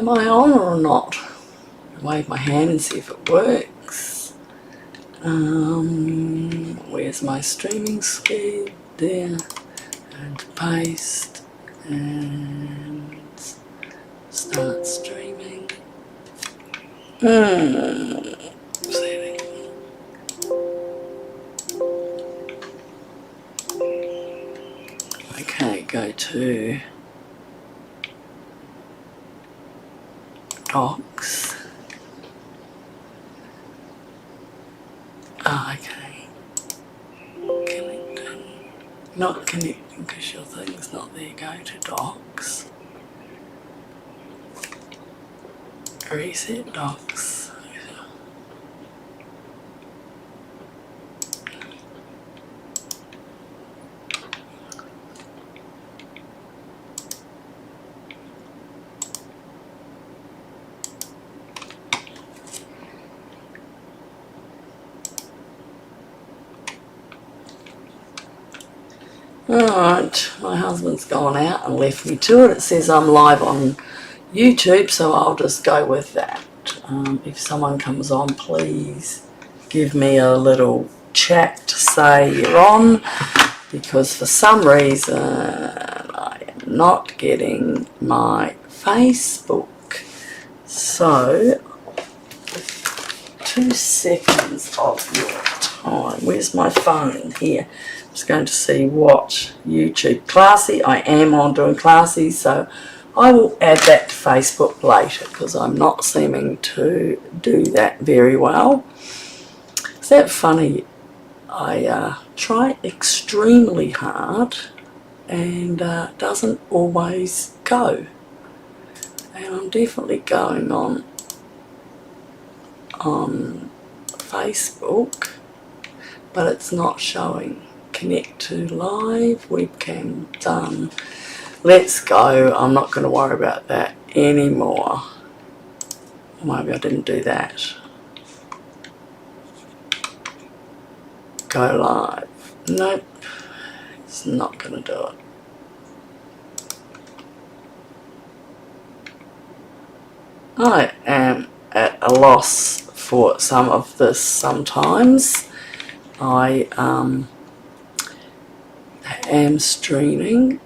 Am I on or not? Wave my hand and see if it works. Where's my streaming speed? There. And paste. And start streaming. Setting. Okay, go to Docs. Oh, okay. Connecting. Not connecting because your thing's not there. Go to Docs. Reset Docs. Alright, my husband's gone out and left me to it. It says I'm live on YouTube, so I'll just go with that. If someone comes on, please give me a little chat to say you're on, because for some reason I am not getting my Facebook. So, 2 seconds of your time. Where's my phone? Here. I'm just going to see what YouTube. Classy, I am on doing Classy, so I will add that to Facebook later because I'm not seeming to do that very well. Is that funny? I try extremely hard and doesn't always go. And I'm definitely going on Facebook, but it's not showing. Connect to live, webcam done. Let's go. I'm not going to worry about that anymore. Maybe I didn't do that. Go live. Nope. It's not going to do it. I am at a loss for some of this sometimes. I am streaming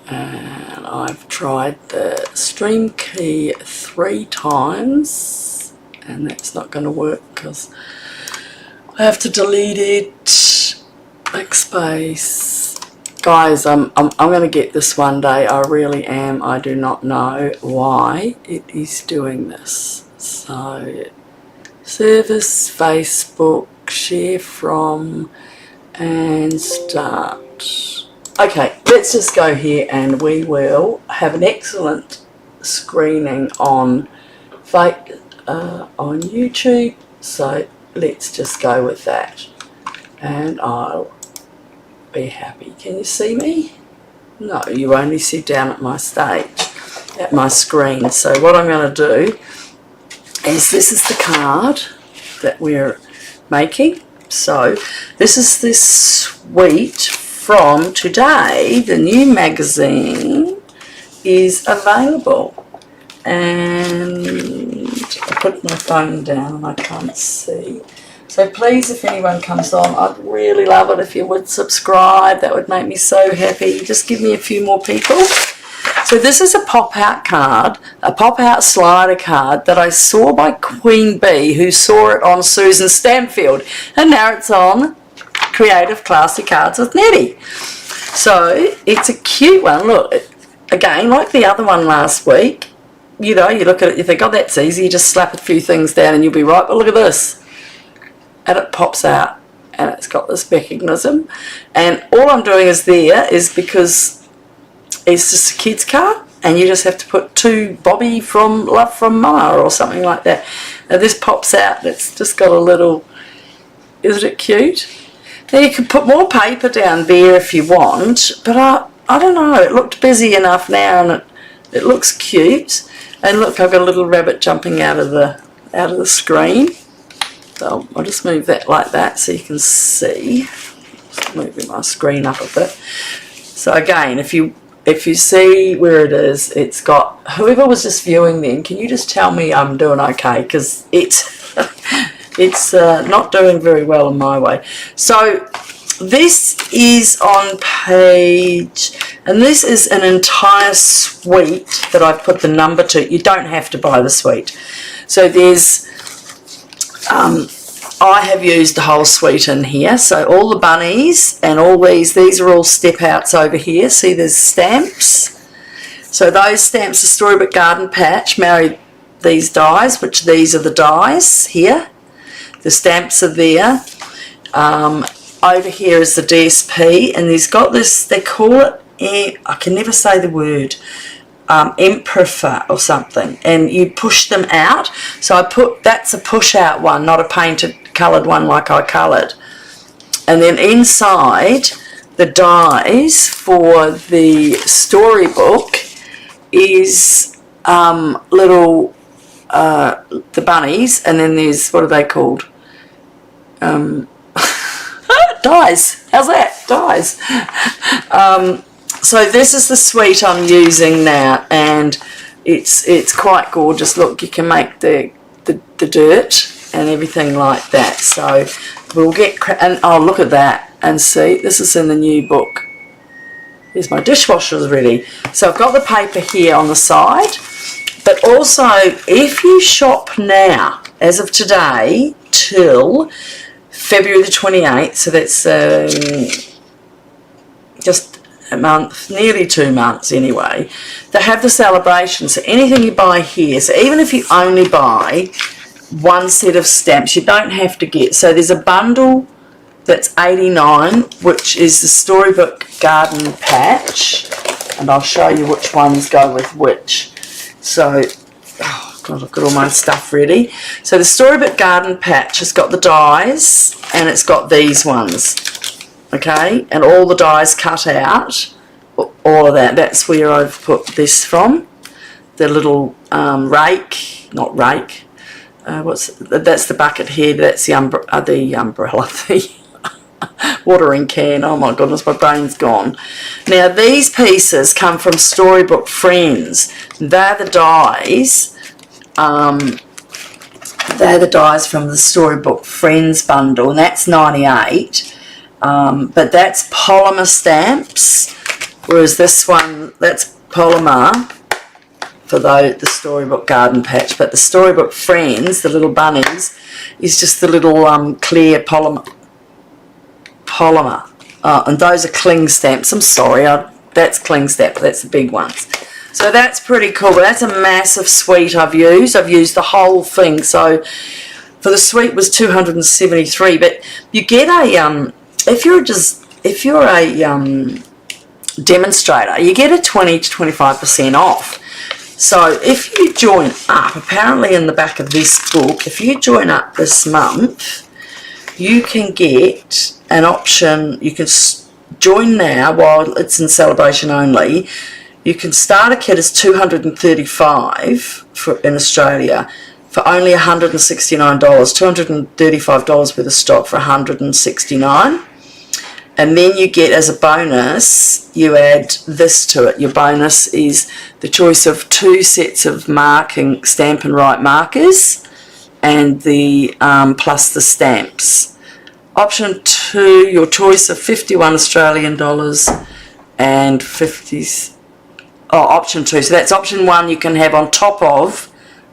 and I've tried the stream key 3 times and that's not going to work because I have to delete it, backspace. Guys, I'm going to get this one day. I really am. I do not know why it is doing this. So, service, Facebook, share from, and start. Okay, let's just go here and we will have an excellent screening on YouTube. So let's just go with that and I'll be happy. Can you see me? No, you only sit down at my stage, at my screen. So what I'm going to do is, this is the card that we're making. So this is this suite from today. The new magazine is available. And I put my phone down and I can't see. So please, if anyone comes on, I'd really love it if you would subscribe. That would make me so happy. Just give me a few more people. So this is a pop-out card, a pop-out slider card that I saw by Queen Bee, who saw it on Susan Stanfield. And now it's on Creative Classy Cards with Nette. So it's a cute one. Look, again, like the other one last week, you know, you look at it, you think, oh, that's easy. You just slap a few things down and you'll be right. But look at this. And it pops out and it's got this mechanism. And all I'm doing is because it's just a kid's card and you just have to put 2 Bobby from Love from Mama or something like that. Now this pops out. It's just got a little, isn't it cute? Now you can put more paper down there if you want, but I don't know, it looked busy enough now and it looks cute. And look, I've got a little rabbit jumping out of the screen. So I'll just move that like that so you can see. Just moving my screen up a bit. So again, if you if you see where it is, it's got, whoever was just viewing then, can you just tell me I'm doing okay? Because it's, it's not doing very well in my way. So this is on page, and this is an entire suite that I've put the number to. You don't have to buy the suite. So there's, I have used the whole suite in here. So all the bunnies and all these are all step outs over here. See, there's stamps. So those stamps, the Storybook Garden Patch, marry these dies, which these are the dies here. The stamps are there. Over here is the DSP, and there's got this, they call it, I can never say the word, Emperor or something, and you push them out. So I put, that's a push out one, not a painted coloured one like I coloured. And then inside the dies for the storybook is little the bunnies, and then there's, what are they called? Dies. How's that? Dies. So this is the suite I'm using now, and it's quite gorgeous. Look, you can make the dirt and everything like that. So we'll get, and oh, look at that, and see, this is in the new book. There's my dishwasher's ready. So I've got the paper here on the side, but also if you shop now, as of today, till February the 28th, so that's just a month, nearly 2 months anyway, they have the celebration. So anything you buy here, so even if you only buy one set of stamps, you don't have to get, so there's a bundle that's $89, which is the Storybook Garden Patch, and I'll show you which ones go with which. So, oh God, I've got all my stuff ready. So the Storybook Garden Patch has got the dies, and it's got these ones, okay, and all the dies cut out, all of that. That's where I've put this from, the little rake, not rake, that's the bucket head, that's the umbrella, the watering can. Oh my goodness, my brain's gone. Now these pieces come from Storybook Friends. They're the dies. They're the dies from the Storybook Friends bundle, and that's $98. But that's polymer stamps, whereas this one, that's polymer for the Storybook Garden Patch. But the Storybook Friends, the little bunnies, is just the little clear polymer. And those are cling stamps. I'm sorry, that's cling stamp, that's the big ones. So that's pretty cool. But that's a massive suite I've used. I've used the whole thing. So for the suite was $273, but you get a if you're a demonstrator, you get a 20 to 25% off. So if you join up, apparently in the back of this book, if you join up this month, you can get an option. You can join now while it's in celebration only. You can start a kit as $235 in Australia for only $169. $235 worth of stock for $169. And then you get, as a bonus, you add this to it. Your bonus is the choice of 2 sets of marking Stampin' Right markers, and the plus the stamps. Option 2, your choice of 51 Australian dollars and 50s. Oh, option 2. So that's option 1 you can have on top of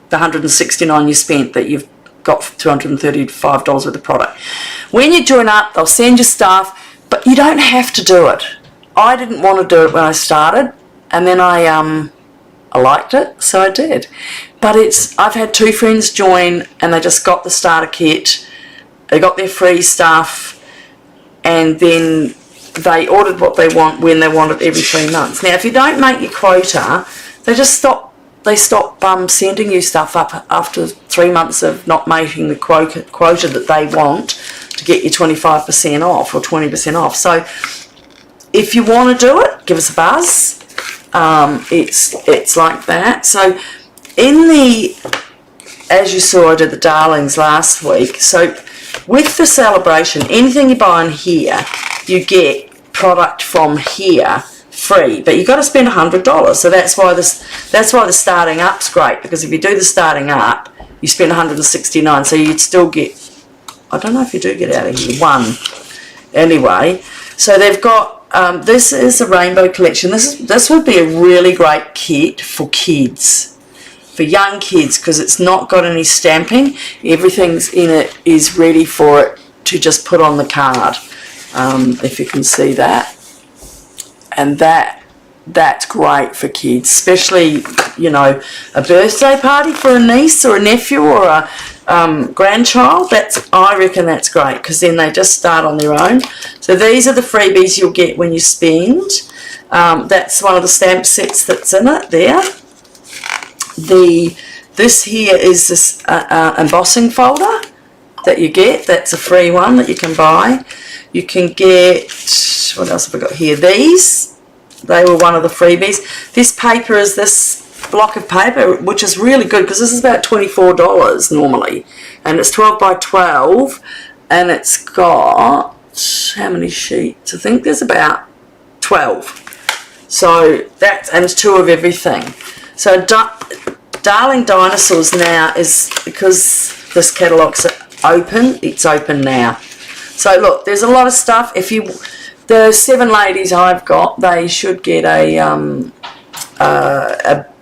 the $169 you spent, that you've got $235 worth of product. When you join up, they'll send you stuff, but you don't have to do it. I didn't want to do it when I started, and then I liked it, so I did. But I've had 2 friends join, and they just got the starter kit. They got their free stuff, and then they ordered what they want when they want it every 3 months. Now, if you don't make your quota, they just stop. They stop sending you stuff up after 3 months of not making the quota that they want to get you 25% off or 20% off. So, if you want to do it, give us a buzz. It's like that. So, as you saw, I did the Darlings last week. So, with the celebration, anything you buy in here, you get product from here free, but you've got to spend $100. So that's why the starting up's great, because if you do the starting up, you spend $169, so you'd still get, I don't know if you do get out of here, one. Anyway, so they've got, this is a rainbow collection. This would be a really great kit for kids, for young kids, because it's not got any stamping. Everything's in it is ready for it to just put on the card, if you can see that. And that's great for kids, especially, you know, a birthday party for a niece or a nephew or a grandchild. I reckon that's great, because then they just start on their own. So these are the freebies you'll get when you spend. That's one of the stamp sets that's in it there. This here is this embossing folder that you get. That's a free one that you can buy. You can get, what else have I got here? These, they were one of the freebies. This paper is this block of paper, which is really good, because this is about $24 normally, and it's 12 by 12, and it's got, how many sheets? I think there's about 12. So that's, and it's 2 of everything. So Darling Dinosaurs now is, because this catalogue's open, it's open now. So look, there's a lot of stuff. If you, the 7 ladies I've got, they should get a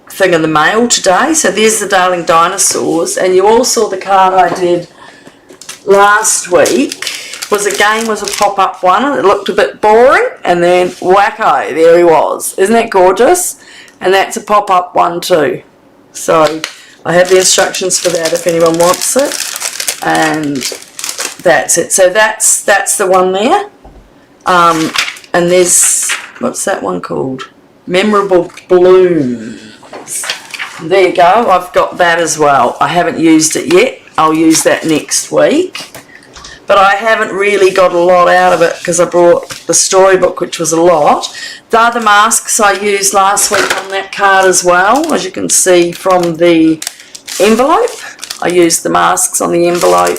thing in the mail today. So there's the Darling Dinosaurs, and you all saw the card I did last week. Was a pop-up one, and it looked a bit boring, and then wacko, there he was. Isn't that gorgeous? And that's a pop-up one too. So I have the instructions for that if anyone wants it, and that's it. So that's the one there. And there's, what's that one called? Memorable Blooms. There you go, I've got that as well. I haven't used it yet. I'll use that next week. But I haven't really got a lot out of it, because I brought the storybook, which was a lot. The other masks I used last week on that card as well, as you can see from the envelope. I used the masks on the envelope.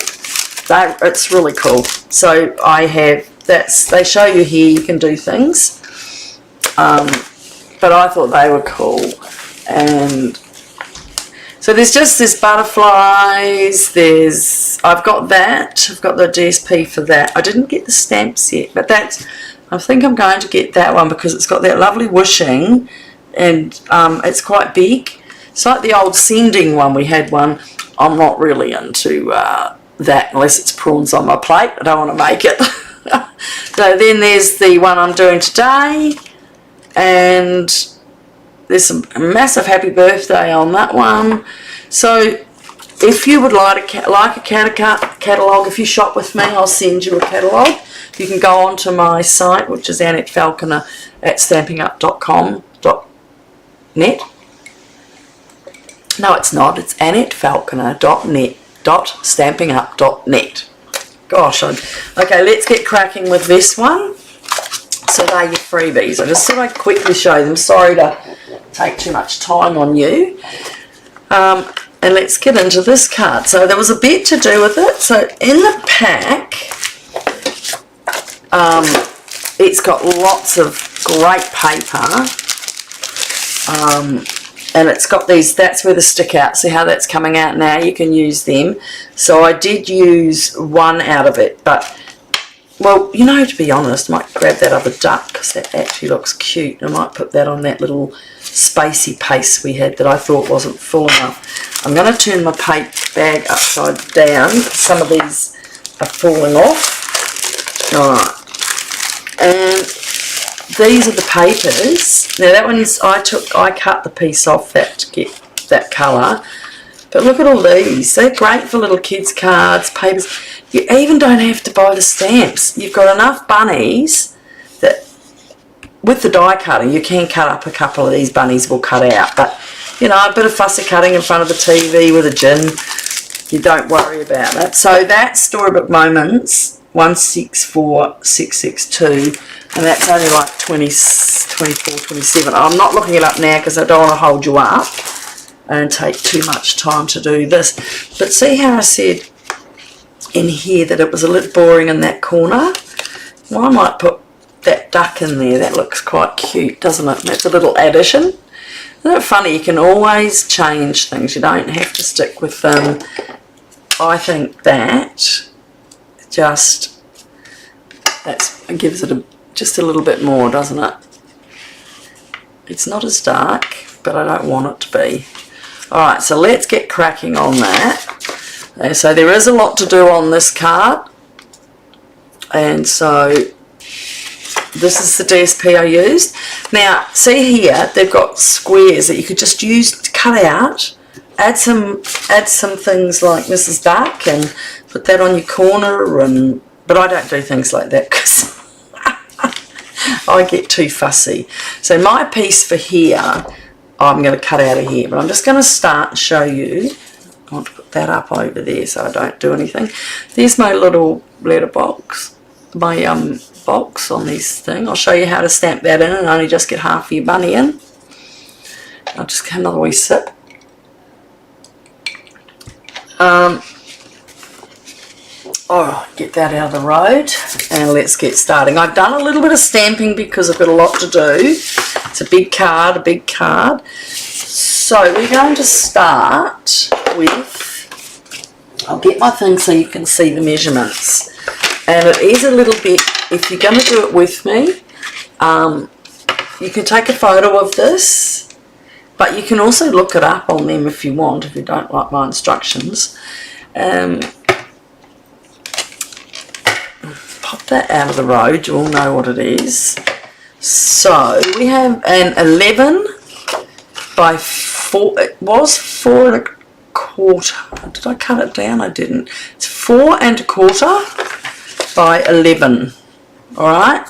It's really cool. So I have, they show you here you can do things. But I thought they were cool. And so there's butterflies, I've got that, I've got the DSP for that. I didn't get the stamps yet, but I think I'm going to get that one, because it's got that lovely wishing, and it's quite big. It's like the old sending one, we had one. I'm not really into that unless it's prawns on my plate. I don't want to make it. So then there's the one I'm doing today, and there's a massive happy birthday on that one. So if you would like a catalogue, if you shop with me, I'll send you a catalogue. You can go onto my site, which is Annette Falconer at stampinup.com.net. No, it's not. It's AnnetteFalconer.net.stampinup.net. Gosh, okay, let's get cracking with this one. So they're your freebies. I just thought I'd quickly show them. Sorry to take too much time on you. And let's get into this card. So there was a bit to do with it. So in the pack, it's got lots of great paper. And it's got these, that's where the stick out. See how that's coming out now? You can use them. So I did use one out of it, but, well, you know, to be honest, I might grab that other duck, because that actually looks cute. I might put that on that little spacey paste we had that I thought wasn't full enough. I'm going to turn my paper bag upside down. Some of these are falling off. Alright. And these are the papers. Now that one's, I cut the piece off that to get that colour. But look at all these. They're great for little kids' cards, papers. You even don't have to buy the stamps. You've got enough bunnies that with the die cutting you can cut up a couple of these bunnies will cut out. But, you know, a bit of fussy cutting in front of the TV with a gin, you don't worry about it. So that's Storybook Moments 164662, and that's only like 24, 27. I'm not looking it up now because I don't want to hold you up and take too much time to do this. But see how I said in here that it was a little boring in that corner? Well, I might put that duck in there. That looks quite cute, doesn't it? That's a little addition. Isn't it funny? You can always change things. You don't have to stick with them. I think that just gives it just a little bit more, doesn't it? It's not as dark, but I don't want it to be. Alright, so let's get cracking on that. And so there is a lot to do on this card. And so this is the DSP I used. Now, see here, they've got squares that you could just use to cut out. Add some things like Mrs. Duck and put that on your corner. But I don't do things like that because I get too fussy. So my piece for here, I'm going to cut out of here. But I'm just going to start and show you. I want to put that up over there so I don't do anything. There's my little letter box. My box on this thing. I'll show you how to stamp that in and only just get half of your bunny in. I'll just get another wee sip. Get that out of the road and let's get starting. I've done a little bit of stamping because I've got a lot to do. It's a big card, So we're going to start with, I'll get my thing so you can see the measurements. And it is a little bit, if you're going to do it with me, you can take a photo of this, but you can also look it up on them if you want, if you don't like my instructions. Pop that out of the road, you all know what it is. So we have an 11 by 4, it was 4 1/4. Did I cut it down? I didn't. It's 4 1/4 by 11. Alright?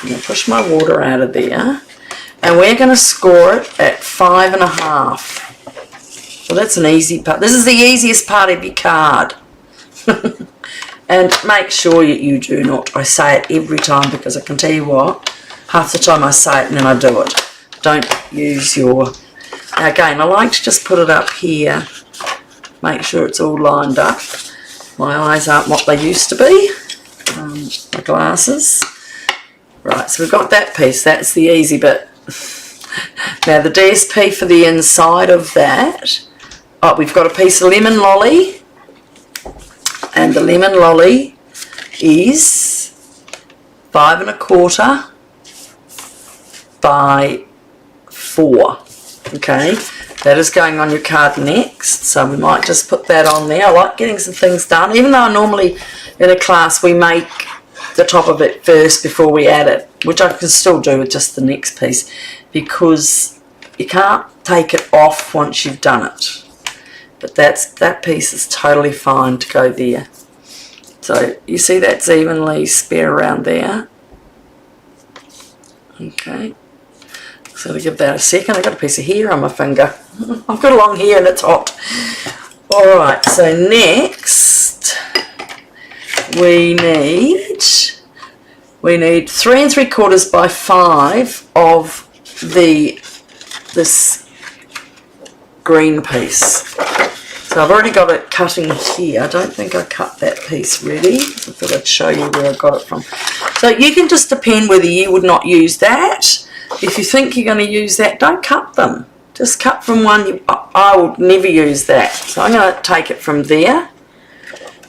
I'm going to push my water out of there. And we're going to score it at 5.5. So that's an easy part. This is the easiest part of your card. And make sure you do not. I say it every time because I can tell you what, half the time I say it and then I do it. Don't use your... Now again, I like to just put it up here. Make sure it's all lined up. My eyes aren't what they used to be. My glasses. Right, so we've got that piece. That's the easy bit. Now the DSP for the inside of that. Oh, we've got a piece of lemon lolly. And the lemon lolly is 5 1/4 by 4. Okay, that is going on your card next, so we might just put that on there. I like getting some things done, even though normally in a class we make the top of it first before we add it, which I can still do with just the next piece, because you can't take it off once you've done it. But that piece is totally fine to go there. So you see that's evenly spread around there. Okay. So to give that a second, I've got a piece of hair on my finger. I've got long hair and it's hot. Alright, so next we need 3 3/4 by 5 of this green piece. So I've already got it cutting here. I don't think I cut that piece ready. I thought I'd show you where I got it from. So you can just depend whether you would not use that. If you think you're going to use that, don't cut them. Just cut from one. I would never use that. So I'm going to take it from there.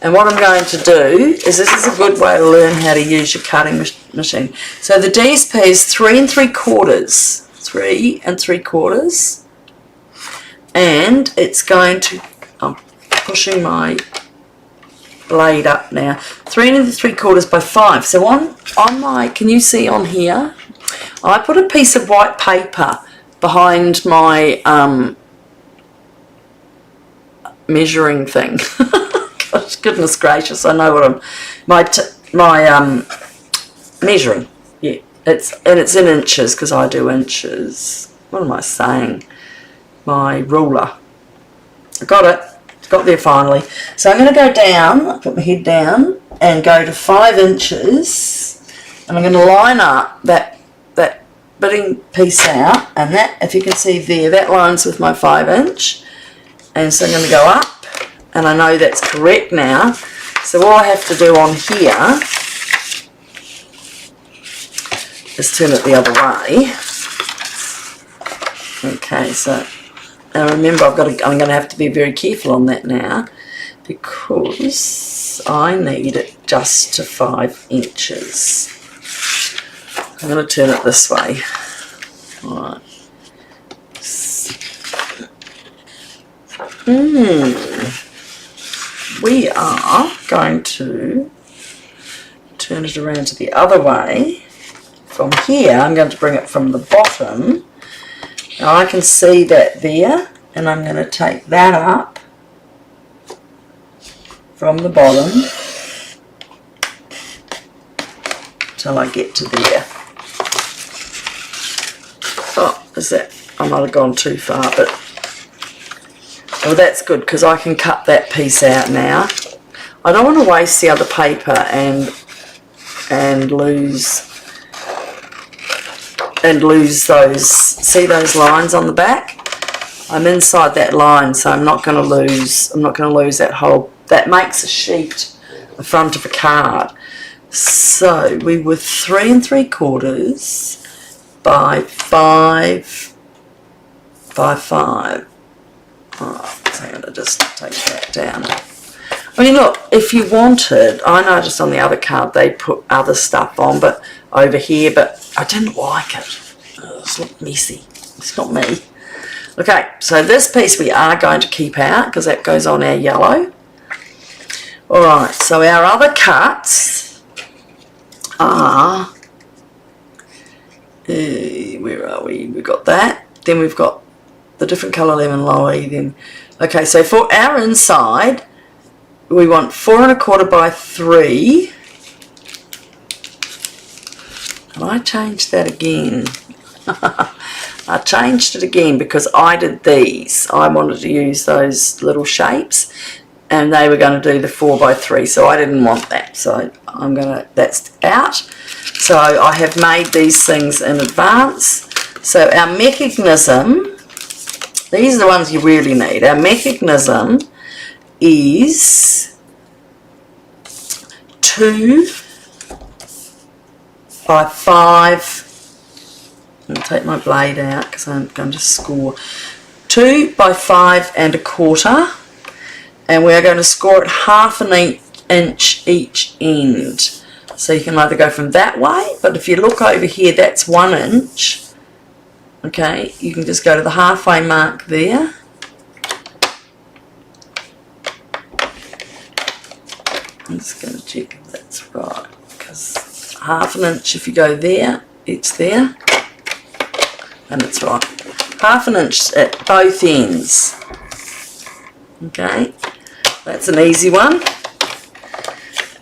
And what I'm going to do is, this is a good way to learn how to use your cutting machine. So the DSP is 3 3/4. 3 3/4. And it's going to... I'm pushing my blade up now. 3 3/4 by 5. So on my... Can you see on here? I put a piece of white paper behind my measuring thing. Gosh, goodness gracious, I know what I'm... measuring. Yeah, it's in inches because I do inches. What am I saying? My ruler. I got it. Got there finally. So I'm going to go down, put my head down, and go to 5 inches. And I'm going to line up that bitting piece out, and that, if you can see there, that lines with my 5 inch. And so I'm going to go up, and I know that's correct now. So all I have to do on here is turn it the other way. Okay, so now remember I'm going to have to be very careful on that now, because I need it just to 5 inches. I'm going to turn it this way. Alright. We are going to turn it around to the other way. From here, I'm going to bring it from the bottom. Now I can see that there, and I'm going to take that up from the bottom till I get to there. Oh, is that? I might have gone too far, but well, that's good because I can cut that piece out now. I don't want to waste the other paper and lose those. See those lines on the back? I'm inside that line, so I'm not going to lose. I'm not going to lose that whole. That makes a sheet, the front of a card. So we were 3 3/4 by 5 by 5. Alright, so I'm going to just take that down. I mean, look, if you wanted, I noticed on the other card they put other stuff on, but over here, but I didn't like it. It's not messy. It's not me. Okay, so this piece we are going to keep out because that goes on our yellow. Alright, so our other cuts are, where are we? We've got that. Then we've got the different colour lemon lolly. Then, okay, so for our inside, we want 4 1/4 by 3. And I changed that again. I changed it again because I did these. I wanted to use those little shapes, and they were going to do the 4 by 3, so I didn't want that. So I'm gonna. That's out. So I have made these things in advance. So our mechanism. These are the ones you really need. Our mechanism is 2 by 5. I'll take my blade out because I'm going to score 2 by 5 1/4, and we are going to score it 1/2 inch each end. So you can either go from that way, but if you look over here, that's 1 inch. Okay, you can just go to the halfway mark there. I'm just going to check if that's right, because 1/2 inch, if you go there, it's there, and it's right. 1/2 inch at both ends. Okay, that's an easy one.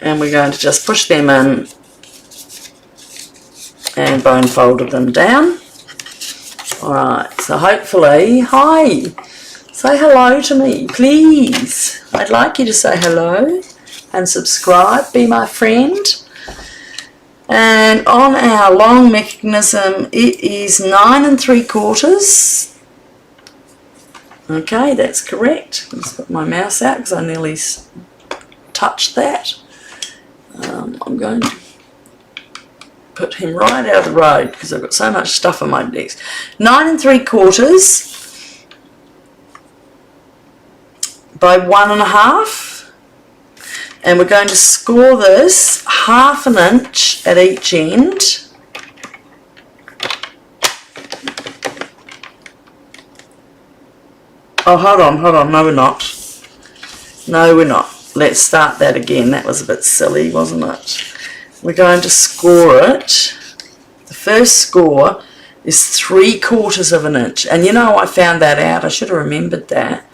And we're going to just push them in and bone folded them down. Alright, so hopefully, hi, say hello to me, please. I'd like you to say hello and subscribe, be my friend. And on our long mechanism, it is 9 3/4. Okay, that's correct. Let's put my mouse out because I nearly touched that. I'm going to put him right out of the road because I've got so much stuff on my desk. 9 3/4 by 1 1/2, and we're going to score this 1/2 inch at each end. Oh, hold on, no we're not. No we're not. Let's start that again. That was a bit silly, wasn't it? We're going to score it. The first score is 3/4 inch. And you know, I found that out. I should have remembered that.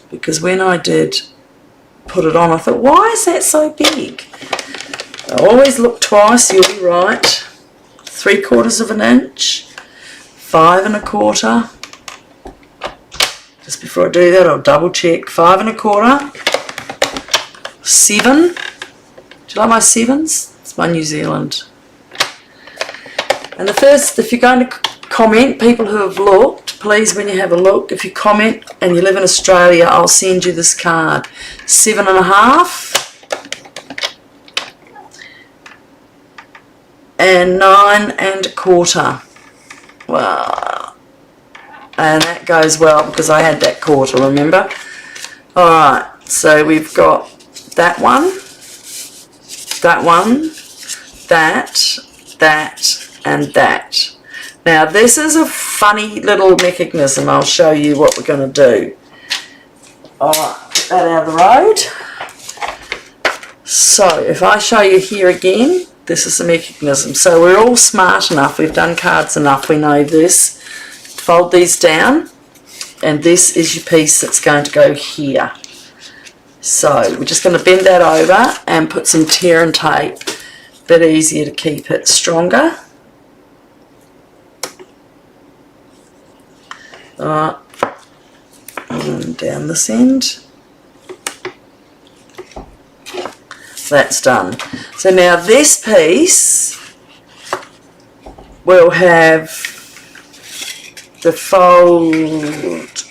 Because when I did put it on, I thought, why is that so big? I always look twice, you'll be right. 3/4 inch. 5 1/4. Just before I do that, I'll double check. 5 1/4. 7. Do you like my 7s? It's my New Zealand. And the first, if you're going to comment, people who have looked, please, when you have a look, if you comment and you live in Australia, I'll send you this card. 7 1/2. and 9 1/4. Wow. And that goes well because I had that quarter, remember? Alright, so we've got that one, that, and that. Now this is a funny little mechanism. I'll show you what we're going to do. Alright, put that out of the road. So if I show you here again, this is the mechanism. So we're all smart enough, we've done cards enough, we know this. Fold these down, and this is your piece that's going to go here. So we're just going to bend that over and put some tear and tape. A bit easier to keep it stronger. Alright, and down this end. That's done. So now this piece will have the fold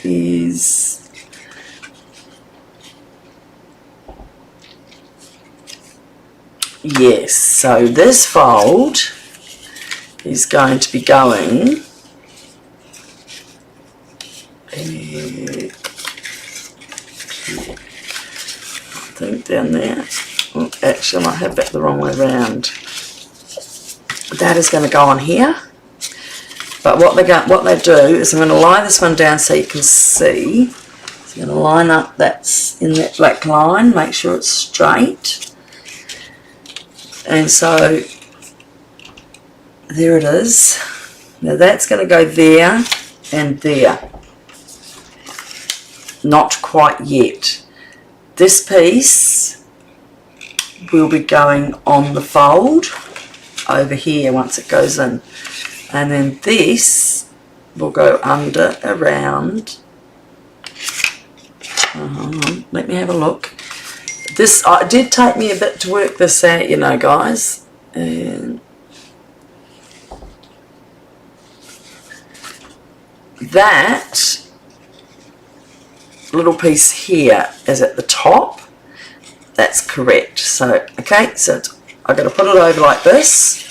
is yes, so this fold is going to be going I think down there. Oh, actually I might have that the wrong way around. That is going to go on here. But what they do is I'm going to lie this one down so you can see. So I'm going to line up that's in that black line, make sure it's straight. And so there it is. Now that's going to go there and there. Not quite yet. This piece will be going on the fold over here once it goes in. And then this will go under, around. Let me have a look. This, it did take me a bit to work this out, you know, guys. And that little piece here is at the top. That's correct. So, okay, so I've got to put it over like this.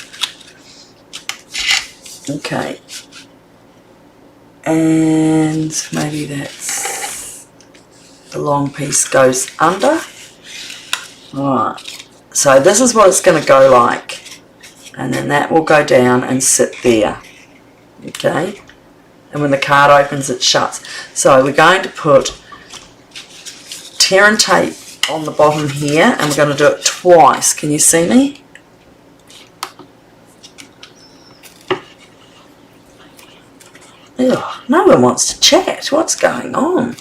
Okay, and maybe that's the long piece goes under. Alright, so this is what it's going to go like, and then that will go down and sit there. Okay, and when the card opens it shuts. So we're going to put tear and tape on the bottom here, and we're going to do it twice. Can you see me? Ugh, no one wants to chat. What's going on?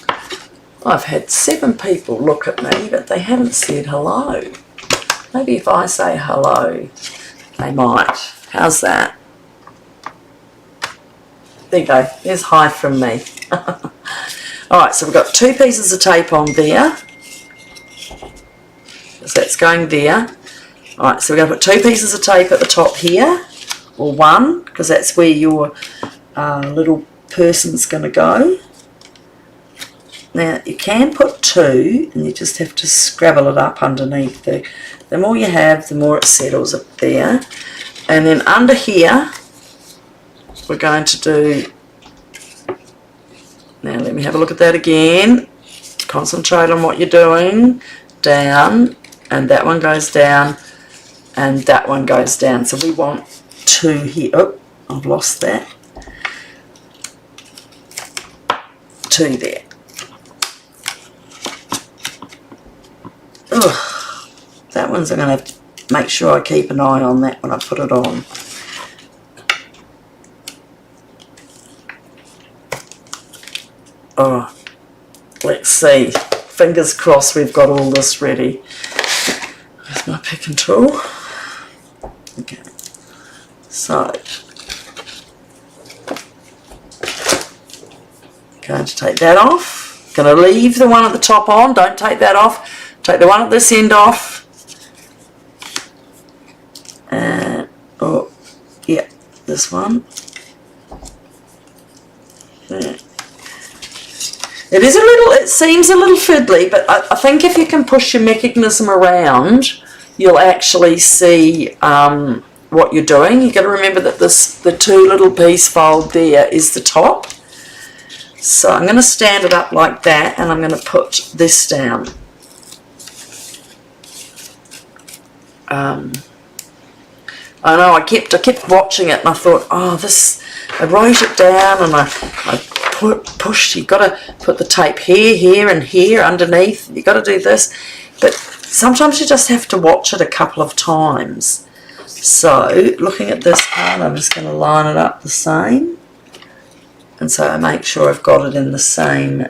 I've had 7 people look at me, but they haven't said hello. Maybe if I say hello, they might. How's that? There you go. There's hi from me. Alright, so we've got 2 pieces of tape on there. So that's going there. Alright, so we're going to put 2 pieces of tape at the top here. Or 1, because that's where your little person's going to go. Now you can put 2 and you just have to scrabble it up underneath. The more you have, the more it settles up there. And then under here we're going to do, now let me have a look at that again. Concentrate on what you're doing. Down, and that one goes down, and that one goes down. So we want 2 here. Oh, I've lost that. 2 there. Ugh, that one's I'm going to make sure I keep an eye on that when I put it on. Oh, let's see. Fingers crossed we've got all this ready. There's my picking tool. Okay. So, going to take that off. Going to leave the one at the top on. Don't take that off. Take the one at this end off. And, oh, yeah, this one. There. It seems a little fiddly, but I think if you can push your mechanism around you'll actually see what you're doing. You've got to remember that the two little piece fold there is the top. So I'm going to stand it up like that, and I'm going to put this down. I know I kept watching it, and I thought, oh, I wrote it down, and I pushed. You've got to put the tape here, and here underneath. You've got to do this, but sometimes you just have to watch it a couple of times. So looking at this part, I'm just going to line it up the same, and so I make sure I've got it in the same.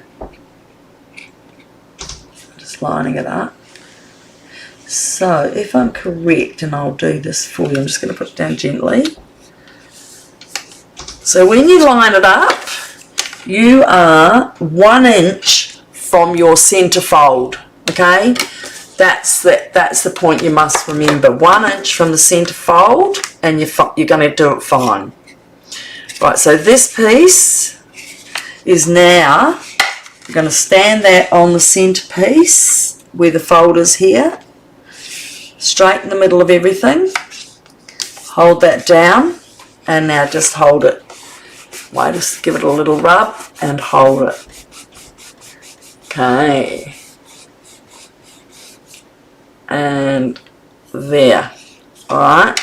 Just lining it up. So if I'm correct, and I'll do this for you, I'm just going to put it down gently. So when you line it up, you are 1 inch from your centre fold, okay? That's the point you must remember. 1 inch from the centre fold, and you're going to do it fine. Right, so this piece is now, I'm going to stand that on the centre piece where the fold is here. Straight in the middle of everything. Hold that down, and now just hold it. Wait, just give it a little rub and hold it. Okay. And there. Alright.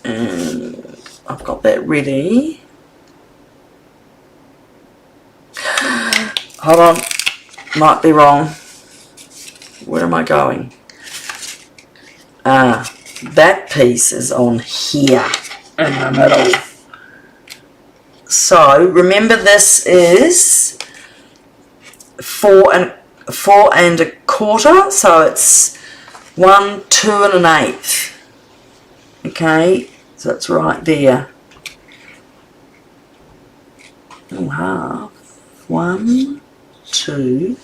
And I've got that ready. Hold on, might be wrong. Where am I going? That piece is on here in the middle. So remember, this is 4 and a quarter, so it's 1, 2 and 1/8. Okay, so it's right there. And half. 1, 2,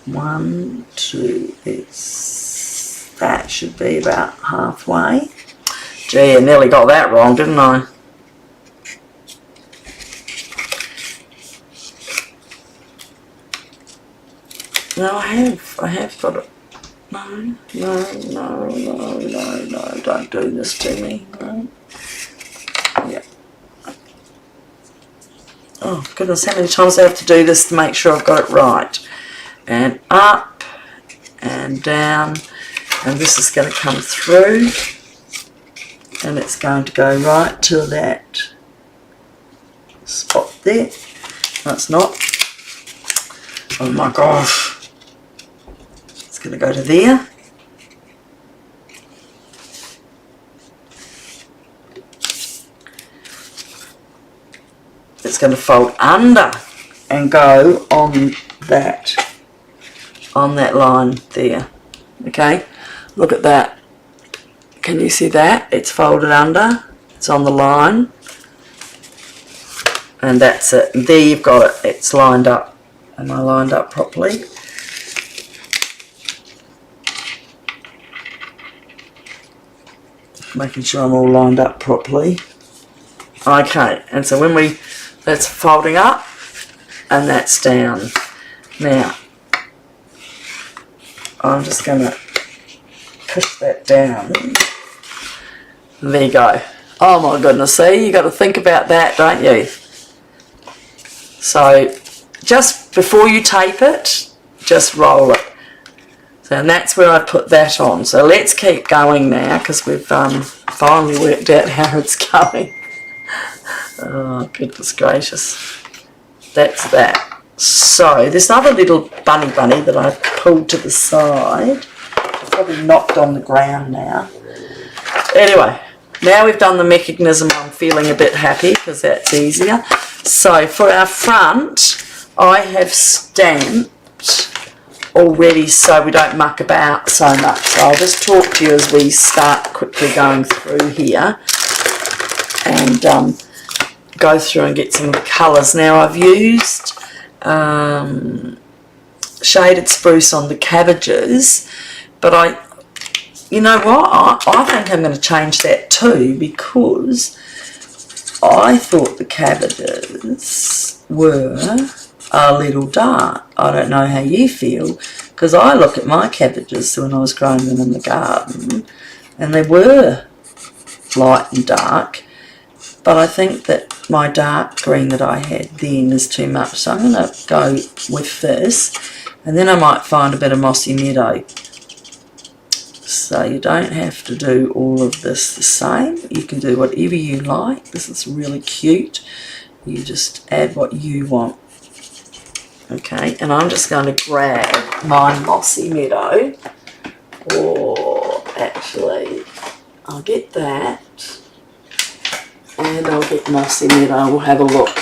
1, 2. That should be about halfway. Gee, I nearly got that wrong, didn't I? No, I have got it. No, don't do this to me. No. Yeah. Oh goodness, how many times I have to do this to make sure I've got it right. And up and down, and this is going to come through, and it's going to go right to that spot there. No, it's not. Oh my gosh. It's going to go to there. It's going to fold under and go on that line there. Okay, look at that. Can you see that? It's folded under, it's on the line, and that's it. And there you've got it. It's lined up. Am I lined up properly? Making sure I'm all lined up properly. Okay, and so when that's folding up and that's down. Now, I'm just going to push that down. There you go. Oh my goodness, see, you got to think about that, don't you? So, just before you tape it, just roll it. So, and that's where I put that on. So let's keep going now, because we've finally worked out how it's going. Oh, goodness gracious. That's that. So, this other little bunny that I've pulled to the side, I've probably knocked on the ground now. Anyway, now we've done the mechanism, I'm feeling a bit happy because that's easier. So, for our front, I have stamped already so we don't muck about so much. So I'll just talk to you as we start quickly going through here and go through and get some colours. Now I've used shaded spruce on the cabbages, but you know what, I think I'm going to change that too, because I thought the cabbages were a little dark. I don't know how you feel, because I look at my cabbages when I was growing them in the garden, and they were light and dark, but I think that my dark green that I had then is too much, so I'm going to go with this, and then I might find a bit of Mossy Meadow. So you don't have to do all of this the same. You can do whatever you like. This is really cute. You just add what you want. Okay, and I'm just going to grab my Mossy Meadow. Or actually, I'll get that. And I'll get Mossy Meadow. We'll have a look.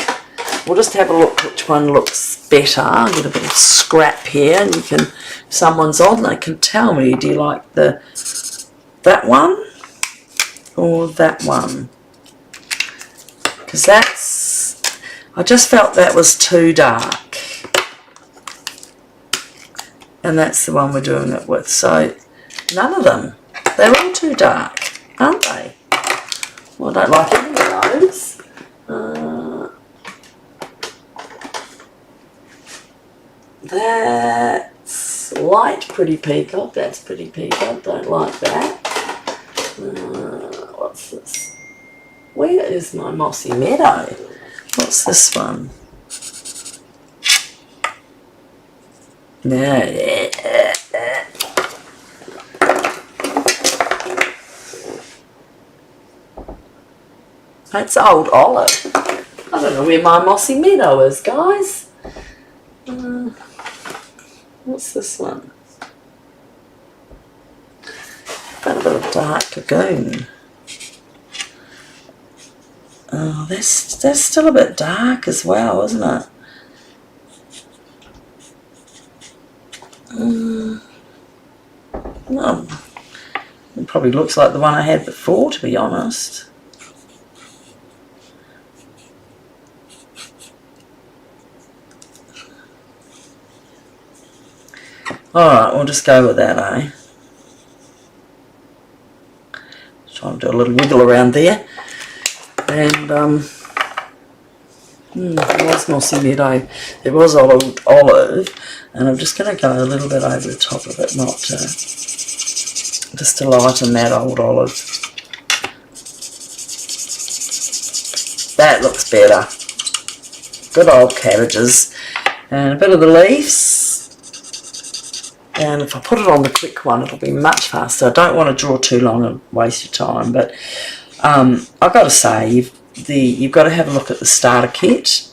We'll just have a look which one looks better. I'll get a bit of scrap here, and you can, if someone's on, they can tell me, do you like that one or that one? Because that's, I just felt that was too dark, and that's the one we're doing it with. So none of them, they're all too dark, aren't they? Well, I don't like any of those. That's light Pretty Peacock. That's Pretty Peacock. Don't like that. What's this? Where is my Mossy Meadow? What's this one? No. That's Old Olive. I don't know where my Mossy Meadow is, guys. What's this one? Got a bit of dark cocoon. Oh, that's still a bit dark as well, isn't it? No, it probably looks like the one I had before, to be honest. Alright, we'll just go with that, eh? Trying to do a little wiggle around there. And, there was Mossy Meadow, there was Old Olive, and I'm just going to go a little bit over the top of it, not to, just to lighten that Old Olive. That looks better. Good old cabbages. And a bit of the leaves. And if I put it on the quick one, it'll be much faster. I don't want to draw too long and waste your time, but I've got to say, you've got to have a look at the starter kit.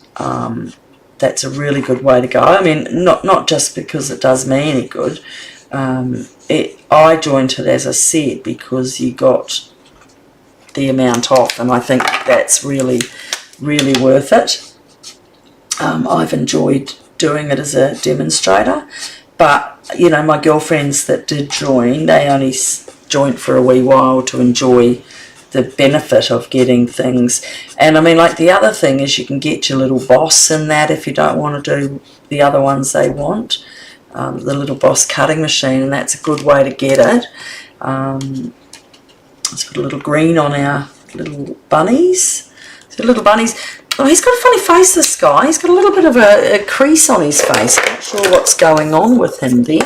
That's a really good way to go. I mean, not just because it does me any good. I joined it, as I said, because you got the amount off, and I think that's really, really worth it. I've enjoyed doing it as a demonstrator. But, you know, my girlfriends that did join, they only joined for a wee while to enjoy the benefit of getting things. And, I mean, like, the other thing is you can get your little boss in that if you don't want to do the other ones they want. The little boss cutting machine, and that's a good way to get it. Let's put a little green on our little bunnies. So little bunnies. Oh, he's got a funny face, this guy. He's got a little bit of a crease on his face. I'm not sure what's going on with him there.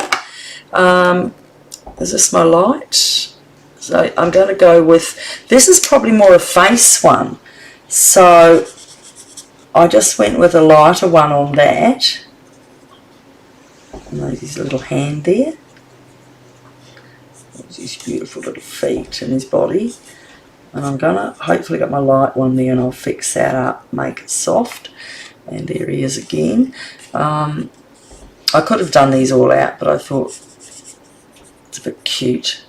Is this my light? So I'm going to go with, this is probably more a face one. So I just went with a lighter one on that. And there's his little hand there. There's his beautiful little feet and his body. And I'm going to hopefully get my light one there, and I'll fix that up, make it soft. And there he is again. I could have done these all out, but I thought it's a bit cute.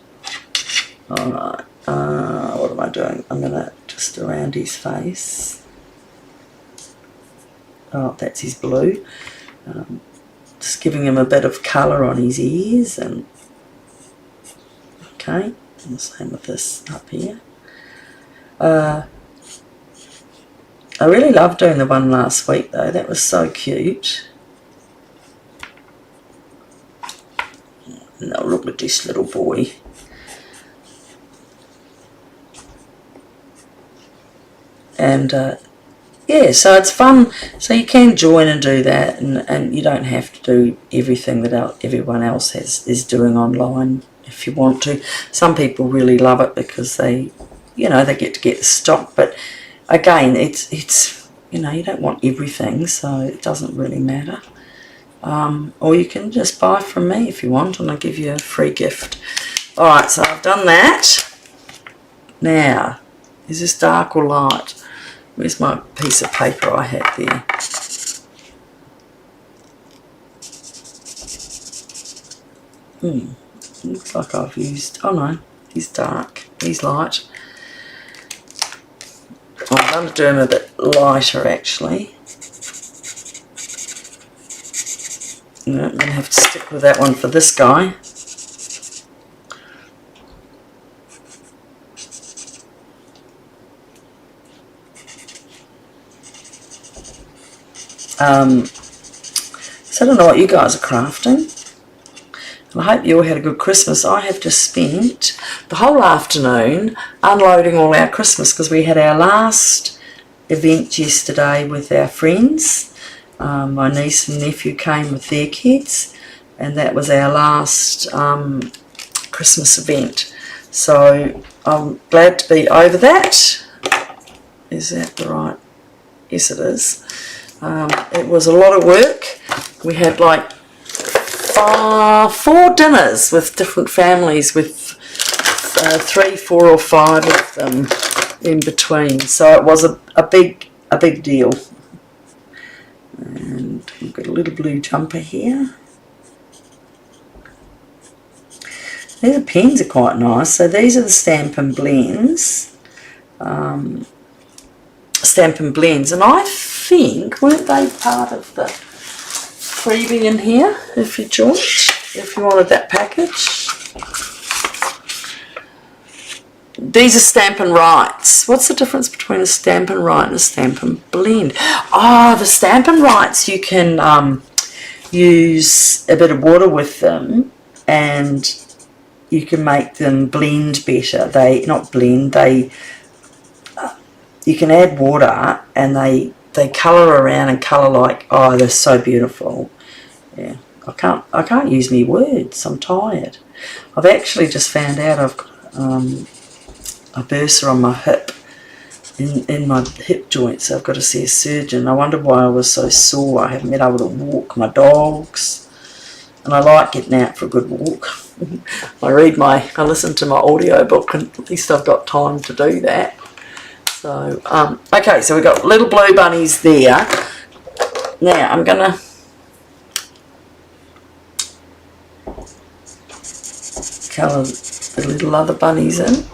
Alright, what am I doing? I'm going to just around his face. Oh, that's his blue. Just giving him a bit of colour on his ears. And okay, and the same with this up here. I really loved doing the one last week though, that was so cute. Now look at this little boy. And yeah, so it's fun. So you can join and do that, and you don't have to do everything that everyone else is doing online if you want to. Some people really love it because they, they get to get the stock. But again, it's you don't want everything, so it doesn't really matter. Or you can just buy from me if you want, and I'll give you a free gift. Alright, so I've done that. Now, is this dark or light? Where's my piece of paper I had there? Looks like I've used... Oh no, he's dark. He's light. I'm going to do him a bit lighter actually. No, I'm going to have to stick with that one for this guy. So I don't know what you guys are crafting. I hope you all had a good Christmas. I have just spent the whole afternoon unloading all our Christmas because we had our last event yesterday with our friends. My niece and nephew came with their kids, and that was our last Christmas event. So I'm glad to be over that. Is that the right? Yes, it is. It was a lot of work. We had like 4 dinners with different families, with 3, 4 or 5 of them in between. So it was a big deal. And we've got a little blue jumper here. These pens are quite nice. So these are the Stampin' Blends. Stampin' Blends, and I think, weren't they part of the freebie in here, if you wanted that package? These are Stampin' Rights. What's the difference between a Stampin' Right and a Stampin' Blend? Oh, the Stampin' Rights, you can use a bit of water with them, and you can make them blend better. You can add water, and they colour around and colour like, oh, they're so beautiful. Yeah, I can't use any words. I'm tired. I've actually just found out I've got a bursa on my hip, in my hip joint, so I've got to see a surgeon. I wonder why I was so sore. I haven't been able to walk my dogs, and I like getting out for a good walk. I listen to my audio book, and at least I've got time to do that. So, okay, so we've got little blue bunnies there. Now, I'm going to colour the little other bunnies in.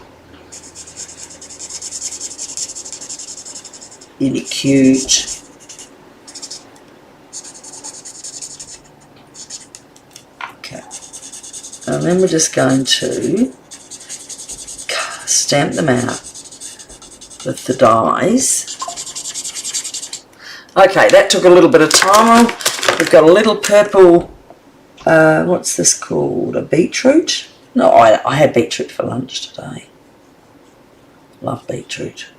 Really cute. Okay. And then we're just going to stamp them out with the dies. Okay, that took a little bit of time. We've got a little purple, what's this called? A beetroot? No, I had beetroot for lunch today. Love beetroot.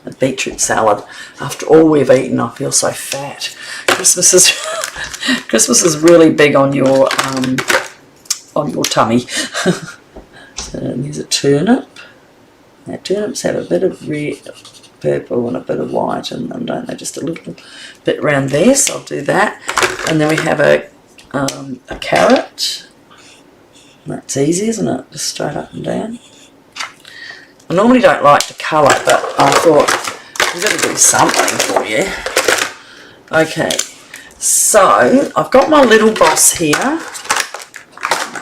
A beetroot salad. After all we've eaten, I feel so fat. Christmas is really big on your tummy. And there's a turnip. Now, turnips have a bit of red, purple and a bit of white in them, don't they? Just a little bit around there, so I'll do that. And then we have a carrot. That's easy, isn't it? Just straight up and down. I normally don't like to colour, but I thought we've got to do something for you. Okay, so I've got my little boss here.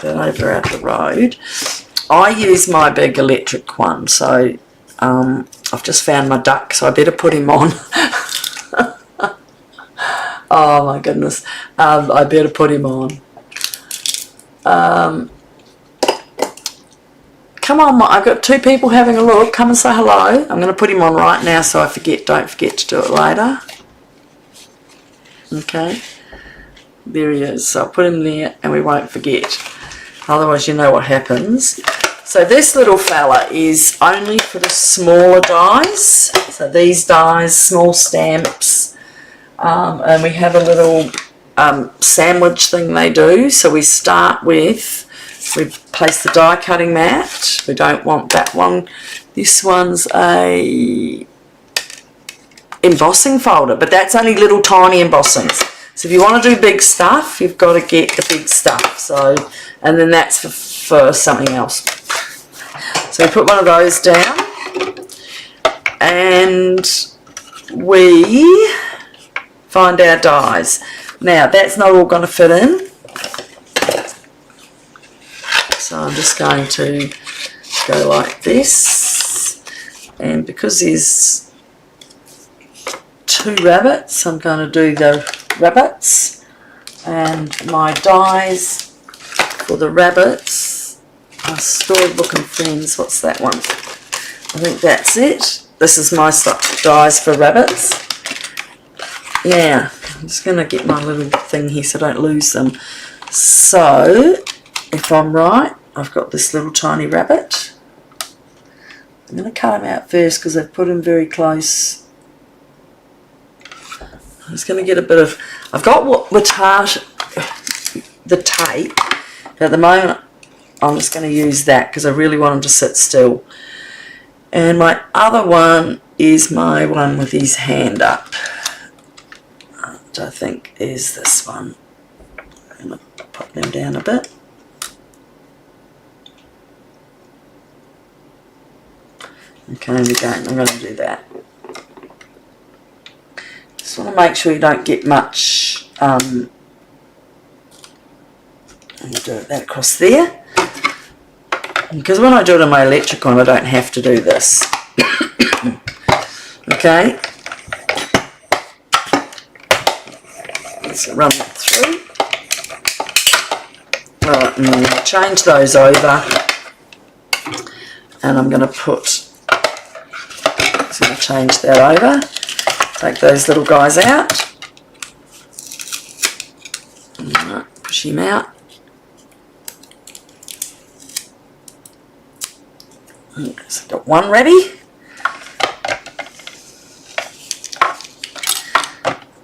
Go over out the road. I use my big electric one, so I've just found my duck, so I better put him on. Oh my goodness, I better put him on. Come on, I've got 2 people having a look. Come and say hello. I'm going to put him on right now so don't forget to do it later. Okay, there he is. So I'll put him there and we won't forget. Otherwise, you know what happens. So this little fella is only for the smaller dies. So these dies, small stamps, and we have a little sandwich thing they do. So we start with, we place the die cutting mat. We don't want that one. This one's a embossing folder, but that's only little tiny embossings. So if you want to do big stuff, you've got to get the big stuff. So, and then that's for something else. So we put one of those down, and we find our dies. Now that's not all going to fit in, so I'm just going to go like this, and because there's 2 rabbits, I'm going to do the rabbits, and my dies for the rabbits are Storybook and Friends. What's that one? I think that's it. This is my dies for rabbits. Now I'm just going to get my little thing here so I don't lose them. So if I'm right, I've got this little tiny rabbit. I'm going to cut him out first because I've put him very close. I'm just going to get a bit of, I've got the tape, but at the moment I'm just going to use that because I really want him to sit still. And my other one is my one with his hand up, which I think is this one. I'm going to pop them down a bit. Okay, and again, I'm going to do that. Just want to make sure you don't get much. I'm going to do that across there. Because when I do it on my electric one, I don't have to do this. Okay. Let's run that through. Alright, and I'm going to change those over. And I'm going to put, just going to change that over. Take those little guys out. Alright, push him out. So got one ready.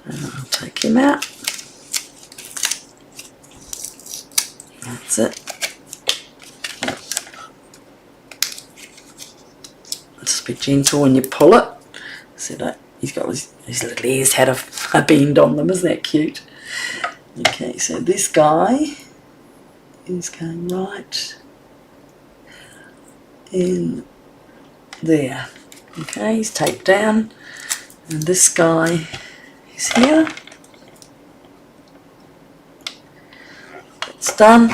And I'll take him out. That's it. Just be gentle when you pull it. So he's got his little ears had a bend on them. Isn't that cute? Okay, so this guy is going right in there. Okay, he's taped down, and this guy is here. It's done.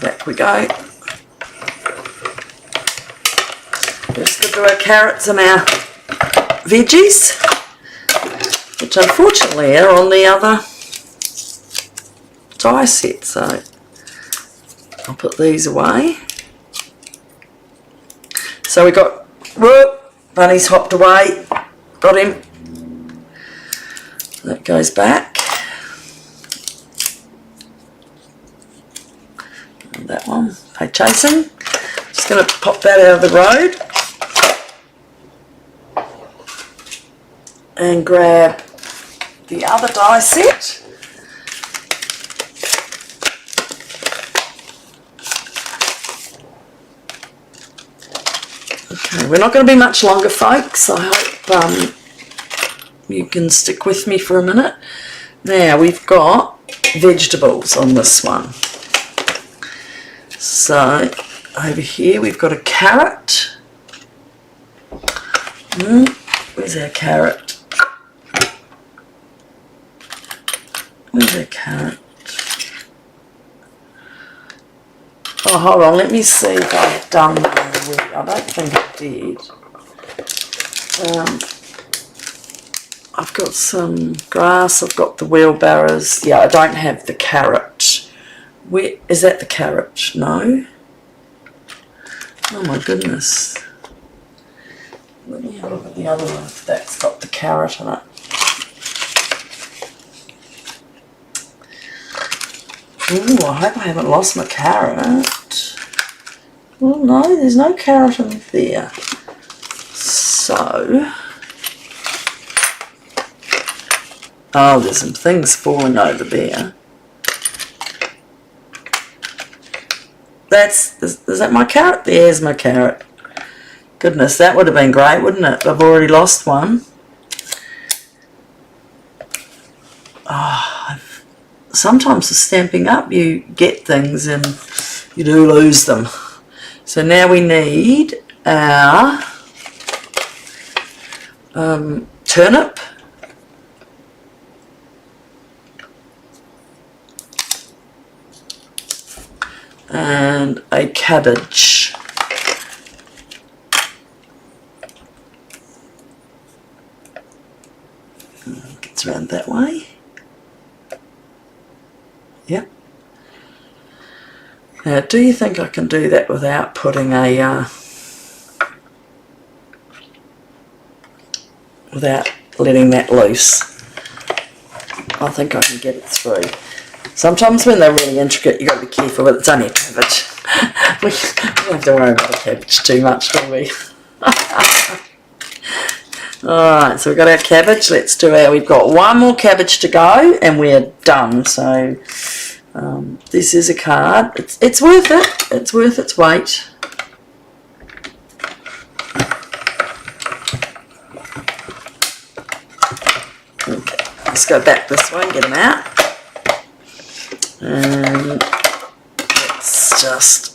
Back we go. Just got to do our carrots and our veggies, which unfortunately are on the other die set, so I'll put these away. So we got, whoop, Bunny's hopped away, got him. That goes back. And that one, pay chasing. Just going to pop that out of the road. And grab the other die set. Okay, we're not going to be much longer, folks. I hope you can stick with me for a minute. Now we've got vegetables on this one. So over here we've got a carrot. Where's our carrot? Where's our carrot? Oh, hold on, let me see if I've done that already. I don't think I did. I've got some grass, I've got the wheelbarrows. Yeah, I don't have the carrot. Where is that, the carrot? No. Oh my goodness. Let me have a look at the other one if that's got the carrot in it. Ooh, I hope I haven't lost my carrot. Well, no, there's no carrot in there. So, oh, there's some things falling over there. Is that my carrot? There's my carrot. Goodness, that would have been great, wouldn't it? I've already lost one. Oh, sometimes with Stampin' Up you get things and you do lose them. So now we need our turnip. And a cabbage. Gets around that way. Yep. Now, do you think I can do that without putting a without letting that loose? I think I can get it through. Sometimes when they're really intricate, you've got to be careful, but it's only a cabbage. We don't have to worry about the cabbage too much, do we? Alright, so we've got our cabbage. Let's do we've got one more cabbage to go and we're done. So this is a card. It's worth it. It's worth its weight. Okay, let's go back this way and get them out. And let's just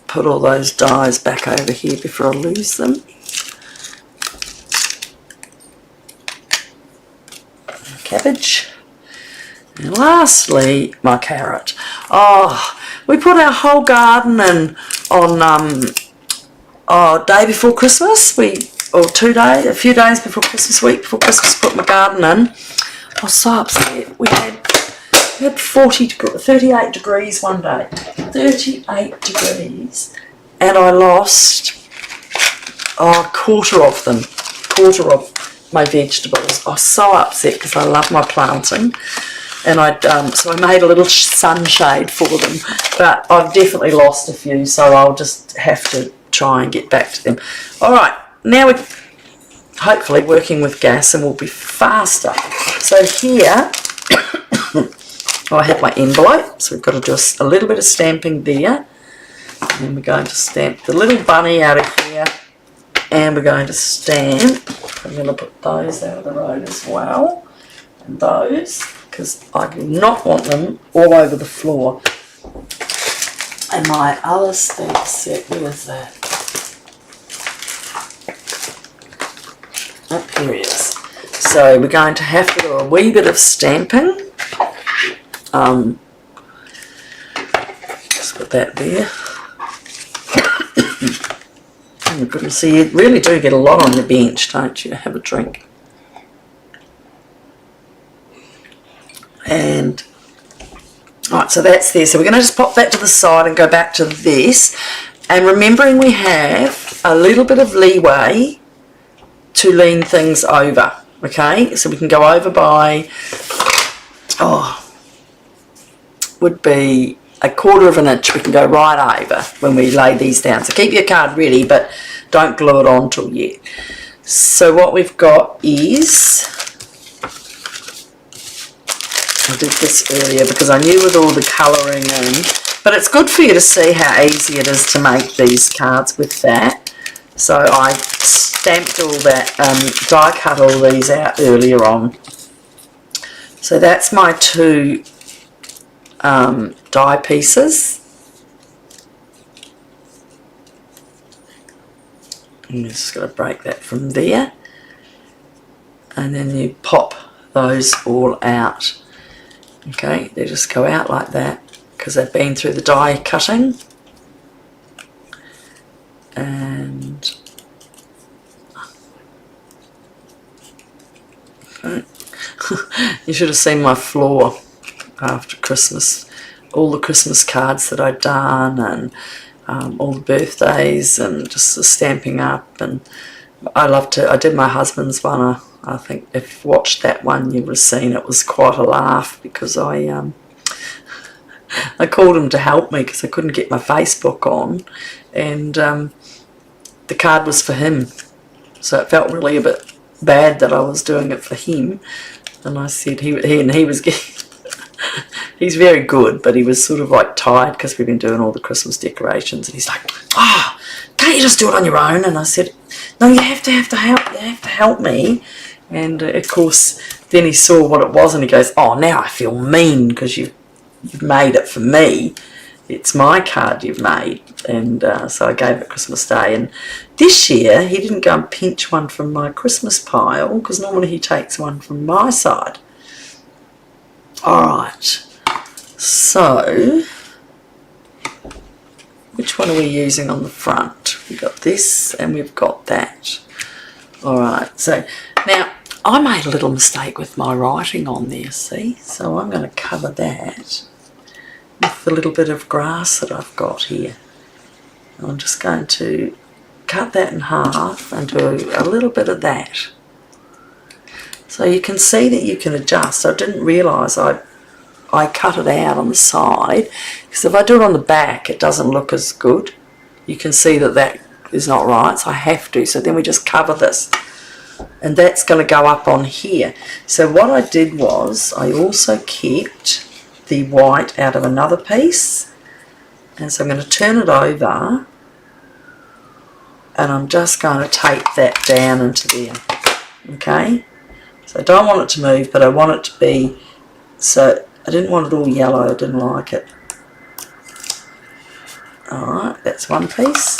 put all those dies back over here before I lose them. Cabbage. And lastly, my carrot. Oh, we put our whole garden in on day before Christmas. A few days before Christmas, week before Christmas, put my garden in. I was so upset. We had 38 degrees one day. 38 degrees. And I lost a quarter of them. Quarter of my vegetables. I was so upset because I love my planting. And so I made a little sunshade for them. But I've definitely lost a few, so I'll just have to try and get back to them. Alright, now we're hopefully working with gas and we'll be faster. So here I have my envelope, so we've got to do a little bit of stamping there. And then we're going to stamp the little bunny out of here. And we're going to stamp, I'm going to put those out of the road as well. And those, because I do not want them all over the floor. And my other stamp set, where is that? Oh, here it is. So we're going to have to do a wee bit of stamping. Just put that there. Oh my goodness, so you really do get a lot on the bench, don't you? Have a drink. And alright, so that's there. So we're going to just pop that to the side and go back to this. And remembering we have a little bit of leeway to lean things over. Okay, so we can go over by, would be a quarter of an inch. We can go right over when we lay these down. So keep your card ready, but don't glue it on till yet. So what we've got is, I did this earlier because I knew with all the colouring in, but it's good for you to see how easy it is to make these cards with that. So I stamped all that, die cut all these out earlier on. So that's my two die pieces. I'm just going to break that from there. And then you pop those all out. Okay, they just go out like that because they've been through the die cutting. And okay. You should have seen my floor after Christmas, all the Christmas cards that I'd done, and all the birthdays, and just the Stampin' Up. And I did my husband's one. I think if you've watched that one, you would have seen it was quite a laugh because I I called him to help me because I couldn't get my Facebook on, and the card was for him, so it felt really a bit bad that I was doing it for him. And I said he was getting he's very good, but he was sort of like tired because we've been doing all the Christmas decorations, and he's like, "Oh, can't you just do it on your own?" And I said, "No, you have to help. You have to help me." And of course, then he saw what it was, and he goes, "Oh, now I feel mean because you've made it for me. It's my card you've made." And so I gave it Christmas Day. And this year he didn't go and pinch one from my Christmas pile, because normally he takes one from my side. Alright, so which one are we using on the front? We've got this and we've got that. Alright, so now I made a little mistake with my writing on there, see? So I'm going to cover that with the little bit of grass that I've got here. I'm just going to cut that in half and do a little bit of that. So you can see that you can adjust. I didn't realise I cut it out on the side, because if I do it on the back it doesn't look as good. You can see that that is not right, so I have to. So then we just cover this, and that's going to go up on here. So what I did was I also kept the white out of another piece, and so I'm going to turn it over, and I'm just going to tape that down into there. Okay, so I don't want it to move, but I want it to be, so I didn't want it all yellow, I didn't like it. Alright, that's one piece.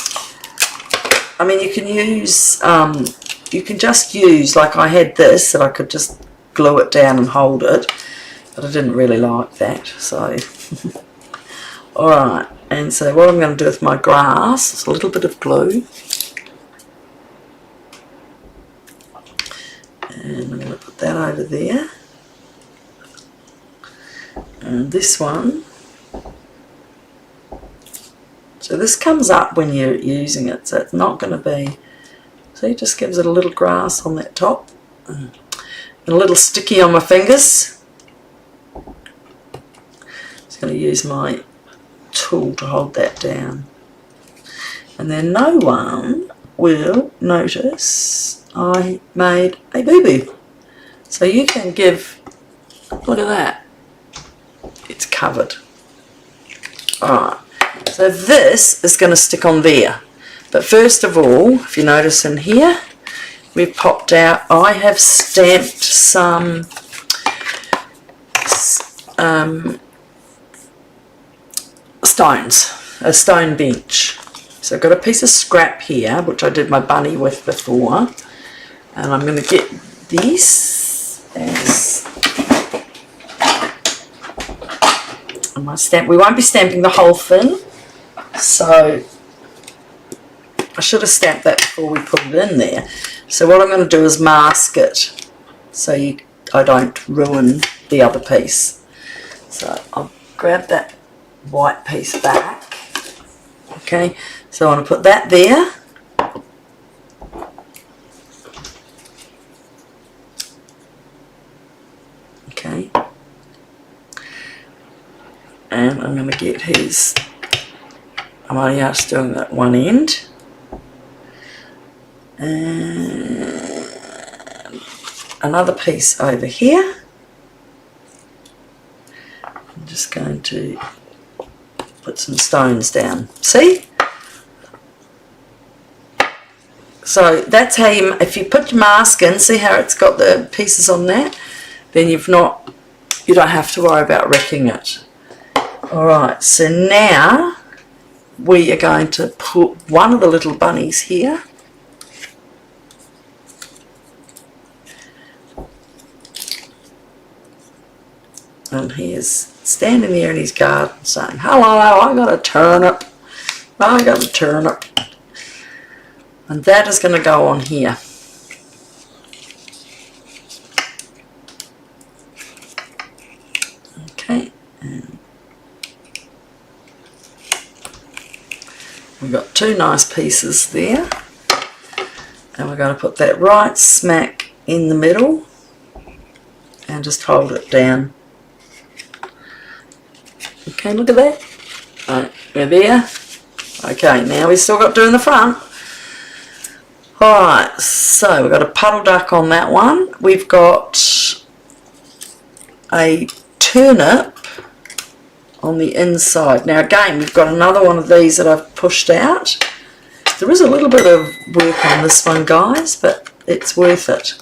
I mean, you can use, you can just use, like I had this, that I could just glue it down and hold it, but I didn't really like that, so. Alright, and so what I'm going to do with my grass is a little bit of glue. And I'm going to put that over there. And this one. So this comes up when you're using it, so it's not going to be, so it just gives it a little grass on that top. And a little sticky on my fingers. Just going to use my tool to hold that down. And then no one will notice I made a boo-boo. So you can give, look at that, it's covered. Alright, so this is going to stick on there. But first of all, if you notice in here, we've popped out, I have stamped some stones, a stone bench. So I've got a piece of scrap here, which I did my bunny with before. And I'm going to get this as my stamp. We won't be stamping the whole thing, so I should have stamped that before we put it in there. So what I'm going to do is mask it so I don't ruin the other piece. So I'll grab that white piece back. Okay, so I want to put that there. Okay, and I'm going to get his, I'm only just doing that one end, and another piece over here. I'm just going to put some stones down, see? So that's how you, if you put your mask in, see how it's got the pieces on that? Then you don't have to worry about wrecking it. Alright, so now we are going to put one of the little bunnies here. And he is standing there in his garden saying, "Hello, I got a turnip. I got a turnip." And that is going to go on here. Okay, and we've got two nice pieces there, and we're going to put that right smack in the middle and just hold it down. Okay, look at that. Right, we're there. Okay, now we've still got to do in the front. Alright, so we've got a puddle duck on that one. We've got a turnip on the inside. Now again, we've got another one of these that I've pushed out. There is a little bit of work on this one, guys, but it's worth it.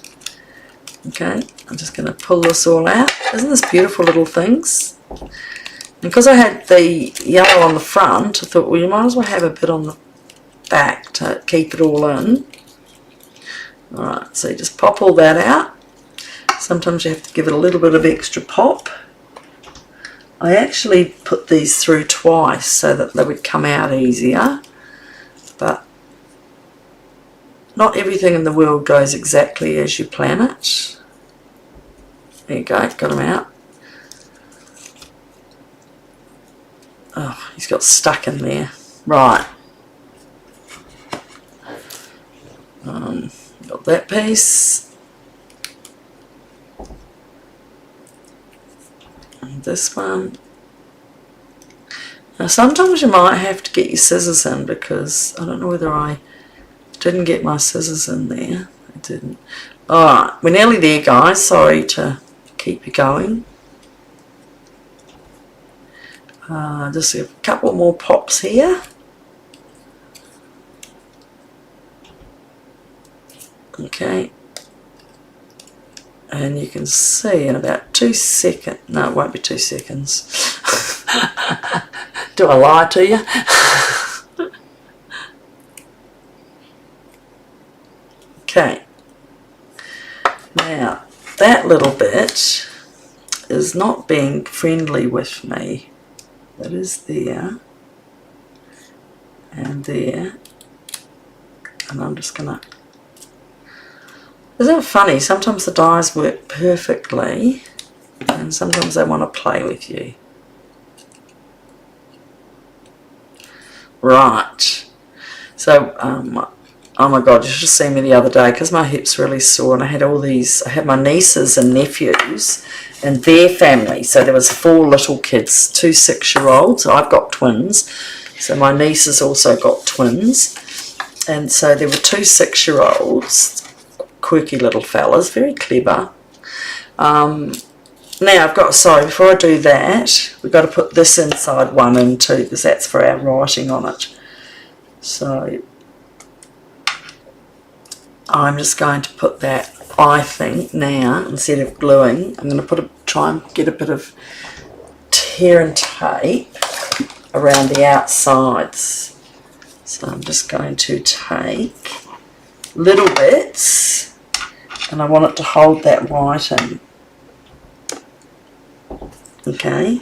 Okay, I'm just going to pull this all out. Isn't this beautiful little things? And because I had the yellow on the front, I thought, well, you might as well have a bit on the back to keep it all in. Alright, so you just pop all that out. Sometimes you have to give it a little bit of extra pop. I actually put these through twice so that they would come out easier, but not everything in the world goes exactly as you plan it. There you go, got them out. Oh, he's got stuck in there. Right. Got that piece. And this one. Now sometimes you might have to get your scissors in because I don't know whether I didn't get my scissors in there. I didn't. Alright, we're nearly there, guys. Sorry to keep you going. Just a couple more pops here. Okay, and you can see in about 2 seconds, no, it won't be 2 seconds. Do I lie to you? Okay, now that little bit is not being friendly with me. That is there and there, and I'm just gonna. Isn't it funny? Sometimes the dies work perfectly and sometimes they want to play with you. Right. So, oh my God, you should have seen me the other day because my hip's really sore and I had all these, I had my nieces and nephews and their family. So there was 4 little kids, 2 6-year-olds. I've got twins. So my nieces also got twins. And so there were 2 6-year-olds. Quirky little fellas, very clever. Now I've got, sorry, before I do that, we've got to put this inside one and two because that's for our writing on it. So I'm just going to put that, I think, now, instead of gluing, I'm going to try and get a bit of tear and tape around the outsides. So I'm just going to take little bits and I want it to hold that writing. Okay.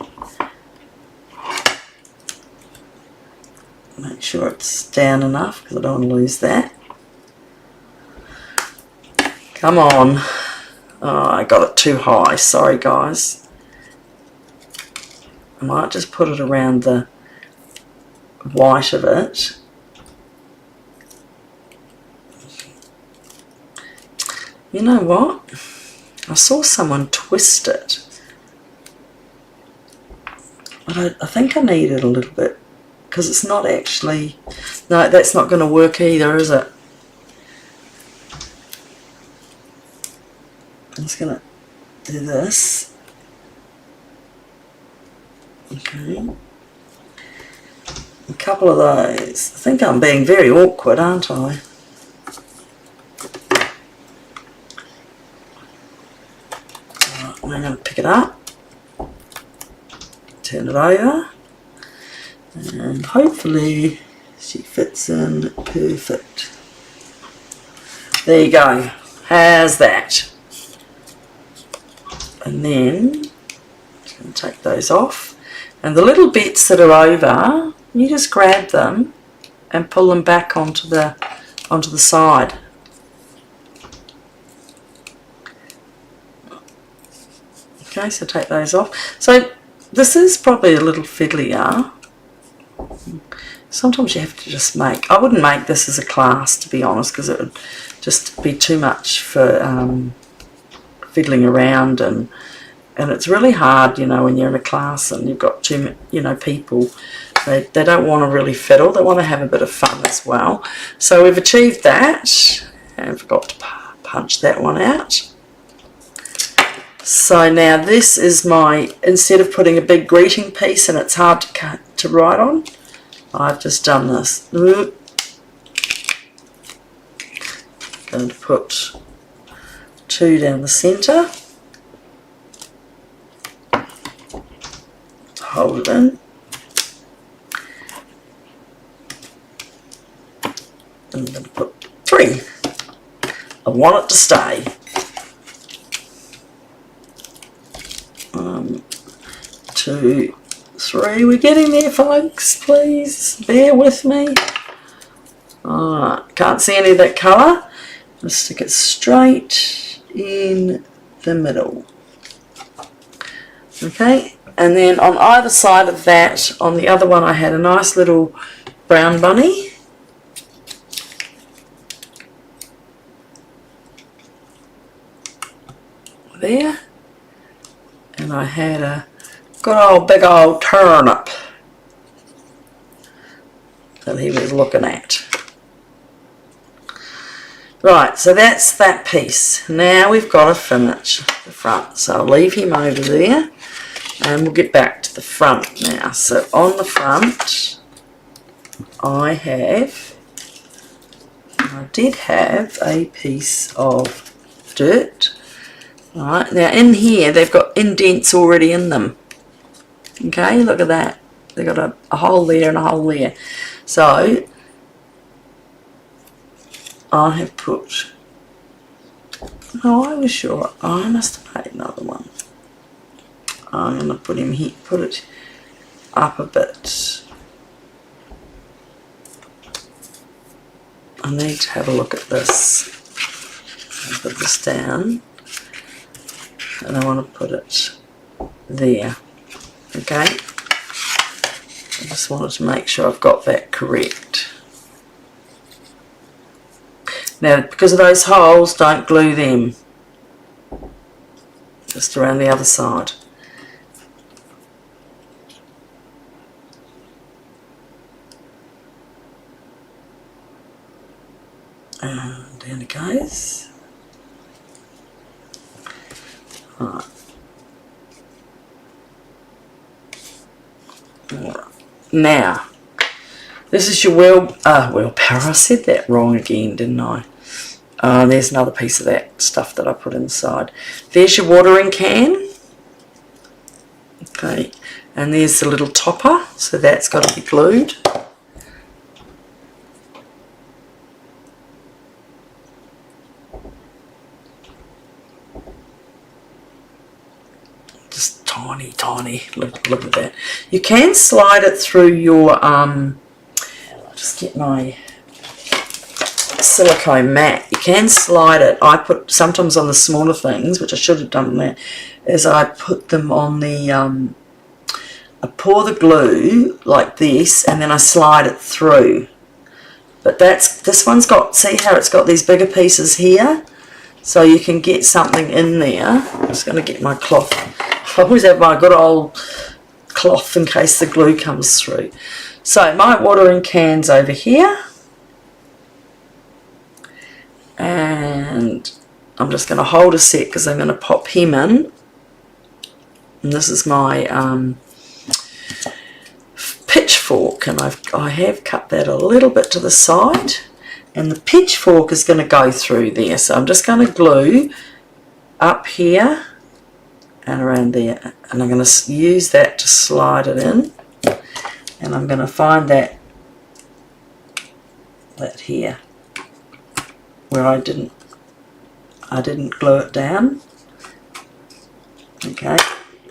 Make sure it's down enough because I don't want to lose that. Come on. Oh, I got it too high. Sorry, guys. I might just put it around the white of it. You know what? I saw someone twist it. But I think I need it a little bit because it's not actually... No, that's not going to work either, is it? I'm just going to do this. Okay. A couple of those. I think I'm being very awkward, aren't I? I'm going to pick it up, turn it over, and hopefully she fits in perfect. There you go. How's that? And then I'm just going to take those off. And the little bits that are over, you just grab them and pull them back onto the side. Okay, so take those off. So this is probably a little fiddlier. Sometimes you have to just make... I wouldn't make this as a class, to be honest, because it would just be too much for fiddling around and And it's really hard, you know, when you're in a class and you've got too many, you know, people. They don't want to really fiddle. They want to have a bit of fun as well. So we've achieved that. And I forgot to punch that one out. So now this is my, instead of putting a big greeting piece and it's hard to write on, I've just done this. Going to put 2 down the centre. Hold it in. I'm going to put 3. I want it to stay. 1, 2, 3. We're getting there, folks. Please bear with me. Alright, can't see any of that colour. Just stick it straight in the middle. Okay, and then on either side of that, on the other one, I had a nice little brown bunny. There. And I had a good old big old turnip that he was looking at. Right, so that's that piece. Now we've got to finish the front. So I'll leave him over there and we'll get back to the front now. So on the front I did have a piece of dirt. Right, now in here they've got indents already in them. Okay, look at that. They've got a hole there and a hole there. So I have put, no, I was sure, I must have made another one. I'm going to put him here, put it up a bit. I need to have a look at this. I'll put this down. And I want to put it there. Okay? I just wanted to make sure I've got that correct. Now, because of those holes, don't glue them. Just around the other side. And down it goes. Right. Now, this is your willpower. I said that wrong again, didn't I? There's another piece of that stuff that I put inside. There's your watering can. Okay, and there's the little topper, so that's got to be glued. Just tiny. Look at that. You can slide it through your I'll just get my silicone mat. You can slide it. I put sometimes on the smaller things, which I should have done that, is I put them on the I pour the glue like this and then I slide it through. But this one's got, see how it's got these bigger pieces here, so you can get something in there. I'm just going to get my cloth. I always have my good old cloth in case the glue comes through. So my watering can's over here. And I'm just going to hold a sec because I'm going to pop him in. And this is my pitchfork, and I have cut that a little bit to the side, and the pitchfork is going to go through there. So I'm just going to glue up here and around there, and I'm going to use that to slide it in, and I'm going to find that here where I didn't glue it down. Okay,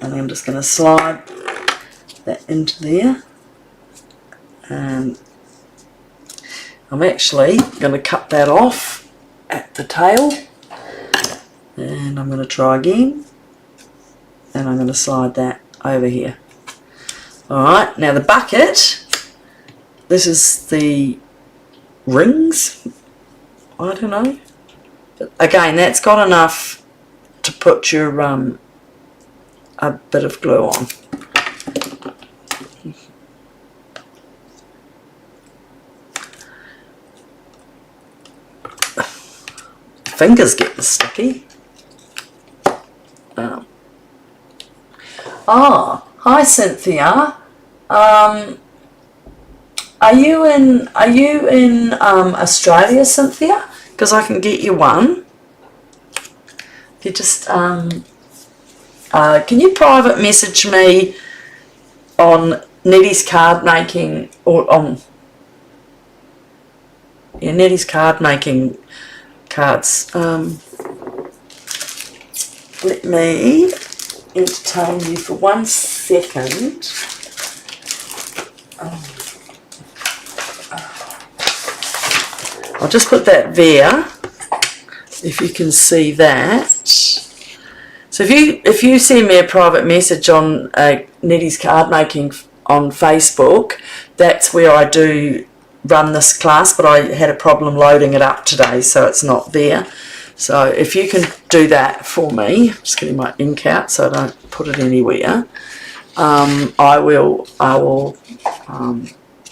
and I'm just going to slide that into there, and I'm actually going to cut that off at the tail, and I'm going to try again, and I'm going to slide that over here. Alright, now the bucket, this is the rings, I don't know, but again that's got enough to put your a bit of glue on. Fingers getting sticky. Oh, hi Cynthia. Are you in Australia, Cynthia? Because I can get you one. You just can you private message me on Nettie's card making, or on Nettie's card making cards. Let me entertain you for 1 second. I'll just put that there, if you can see that. So if you send me a private message on Nettie's card making on Facebook, that's where I do run this class, but I had a problem loading it up today, so it's not there. So if you can do that for me, just getting my ink out so I don't put it anywhere. I will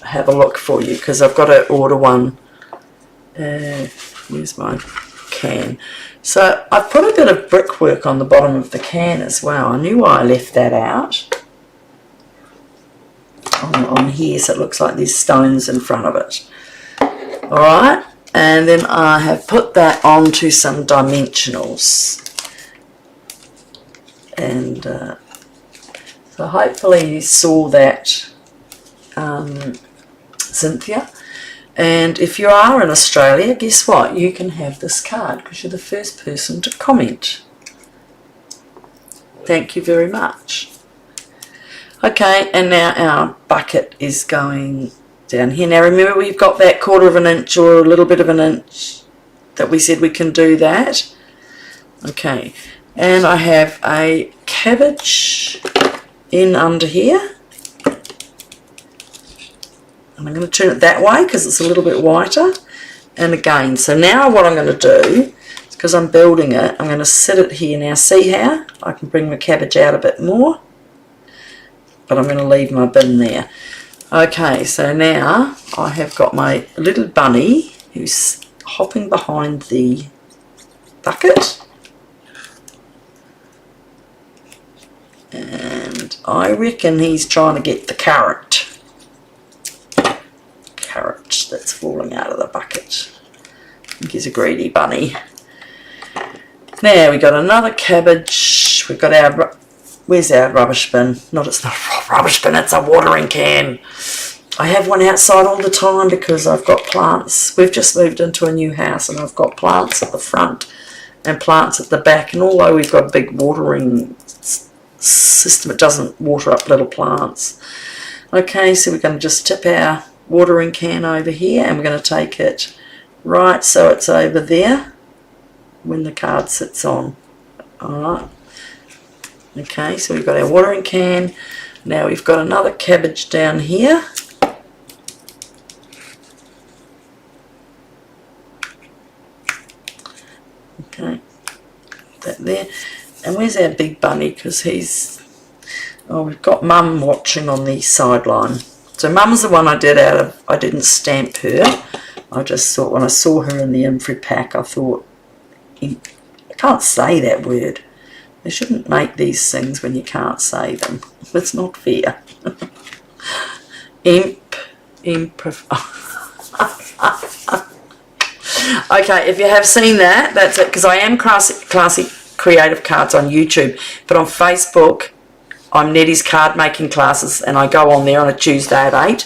have a look for you, because I've got to order one. Where's my can? So I've put a bit of brickwork on the bottom of the can as well. I knew why I left that out on here, so it looks like there's stones in front of it. Alright, and then I have put that onto some dimensionals. And so hopefully you saw that, Cynthia. And if you are in Australia, guess what? You can have this card because you're the first person to comment. Thank you very much. Okay, and now our bucket is going down here. Now remember, we've got that 1/4 of an inch or a little bit of an inch that we said we can do that. Okay, and I have a cabbage in under here. And I'm going to turn it that way because it's a little bit whiter. And again, so now what I'm going to do, because I'm building it, I'm going to sit it here. Now see how I can bring my cabbage out a bit more, but I'm going to leave my bin there. Okay, so now I have got my little bunny who's hopping behind the bucket. And I reckon he's trying to get the carrot that's falling out of the bucket. I think he's a greedy bunny. Now we got another cabbage. We've got our, where's our rubbish bin? It's not a rubbish bin, it's a watering can. I have one outside all the time because I've got plants. We've just moved into a new house and I've got plants at the front and plants at the back, and although we've got a big watering system, it doesn't water up little plants. Okay, so we're going to just tip our watering can over here, and we're going to take it right so it's over there when the card sits on. Alright, okay, so we've got our watering can. Now we've got another cabbage down here. Okay, that there. And where's our big bunny? Because he's, oh, we've got Mum watching on the sideline. So Mum's the one I didn't stamp her. I just thought, when I saw her in the info pack, I thought, I can't say that word. They shouldn't make these things when you can't say them. It's not fair. Okay, if you have seen that, that's it. Because I am Classy Creative Cards on YouTube, but on Facebook, I'm Nettie's card making classes, and I go on there on a Tuesday at 8.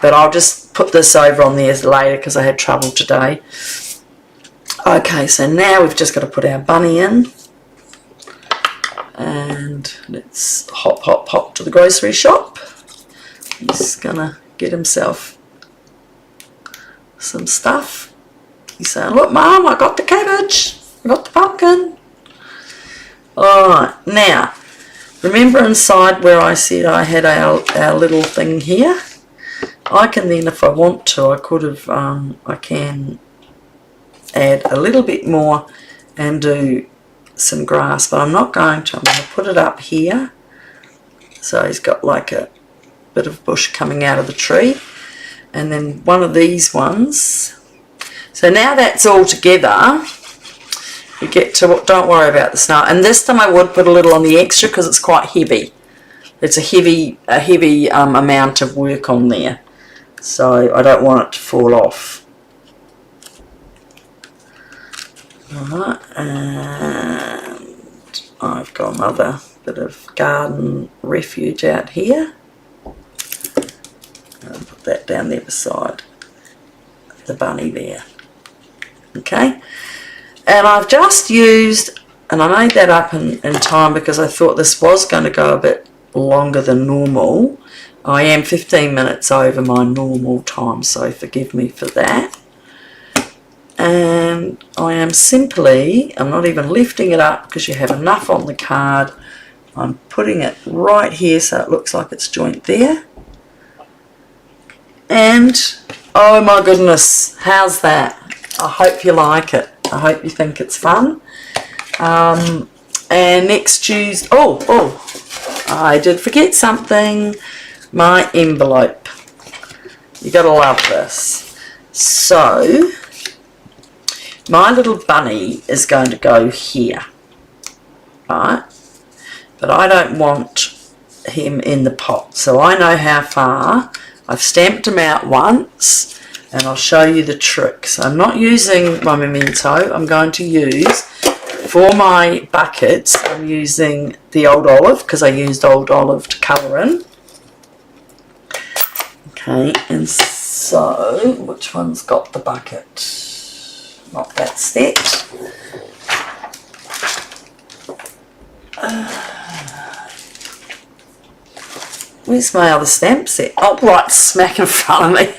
But I'll just put this over on there later because I had trouble today. Okay, so now we've just got to put our bunny in. And let's hop to the grocery shop. He's going to get himself some stuff. He's saying, look, Mum, I got the cabbage. I got the pumpkin. Alright, now, remember inside where I said I had our little thing here? I can then, if I want to, I can add a little bit more and do some grass, but I'm not going to. I'm going to put it up here So he's got like a bit of bush coming out of the tree. And then one of these ones. So now that's all together, we get to, don't worry about the snow. And this time I would put a little on the extra because it's quite heavy. It's a heavy amount of work on there. So I don't want it to fall off. Alright, and I've got another bit of garden refuge out here. I'll put that down there beside the bunny there. Okay, and I've just used, and I made that up in time because I thought this was going to go a bit longer than normal. I am 15 minutes over my normal time, so forgive me for that. And I am simply, I'm not even lifting it up because you have enough on the card. I'm putting it right here so it looks like it's joint there. And oh my goodness, how's that? I hope you like it. I hope you think it's fun. And next Tuesday, I did forget something. My envelope. You gotta love this. So my little bunny is going to go here, right? But I don't want him in the pot, so I know how far. I've stamped him out once, and I'll show you the trick. So I'm not using my memento. I'm going to use, for my buckets, I'm using the Old Olive, because I used Old Olive to colour in. Okay, and so, which one's got the bucket? Not that set. Where's my other stamp set? Oh, right, smack in front of me.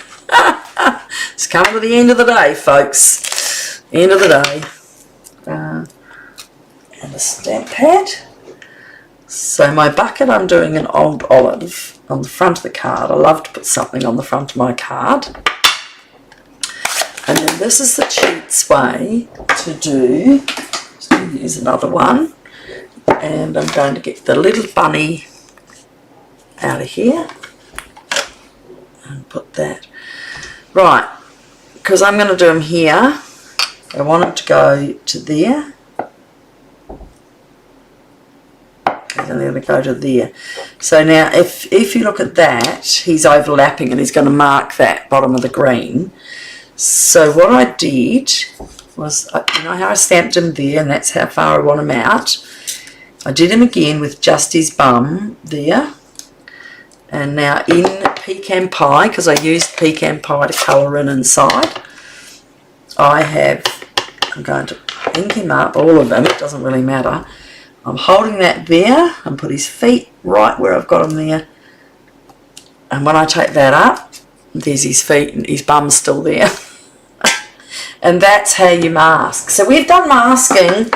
It's coming to the end of the day, folks. End of the day. And a stamp pad. So my bucket, I'm doing an Old Olive on the front of the card. I love to put something on the front of my card. And then this is the cheats way to do. Just going to use another one. And I'm going to get the little bunny out of here and put that. Right, because I'm going to do them here. I want them to go to there. Okay, then they're going to go to there. So now if you look at that, he's overlapping and he's going to mark that bottom of the green. So what I did was, you know how I stamped him there, and that's how far I want him out. I did him again with just his bum there. And now in pecan pie, because I used pecan pie to colour in inside, I'm going to ink him up, all of them, it doesn't really matter. I'm holding that there and put his feet right where I've got him there. And when I take that up, there's his feet and his bum's still there. And that's how you mask. So we've done masking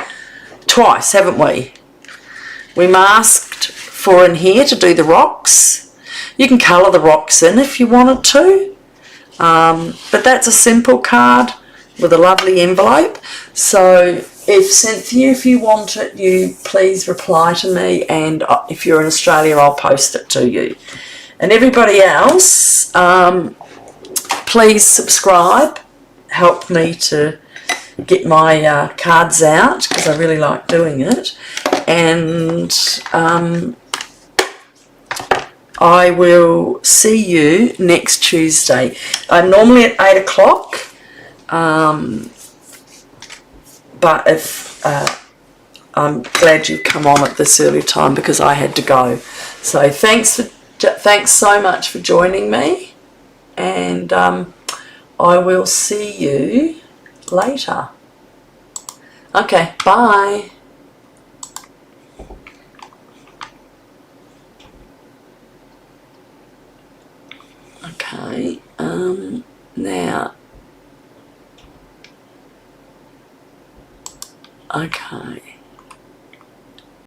twice, haven't we? We masked for in here to do the rocks. You can colour the rocks in if you wanted to. But that's a simple card with a lovely envelope. So if Cynthia, if you want it, you please reply to me, and if you're in Australia, I'll post it to you. And everybody else, please subscribe. Help me to get my cards out, because I really like doing it. And I will see you next Tuesday. I'm normally at 8 o'clock, but if I'm glad you've come on at this early time because I had to go. So thanks so much for joining me, and I will see you later. Okay, bye. Okay, now, okay.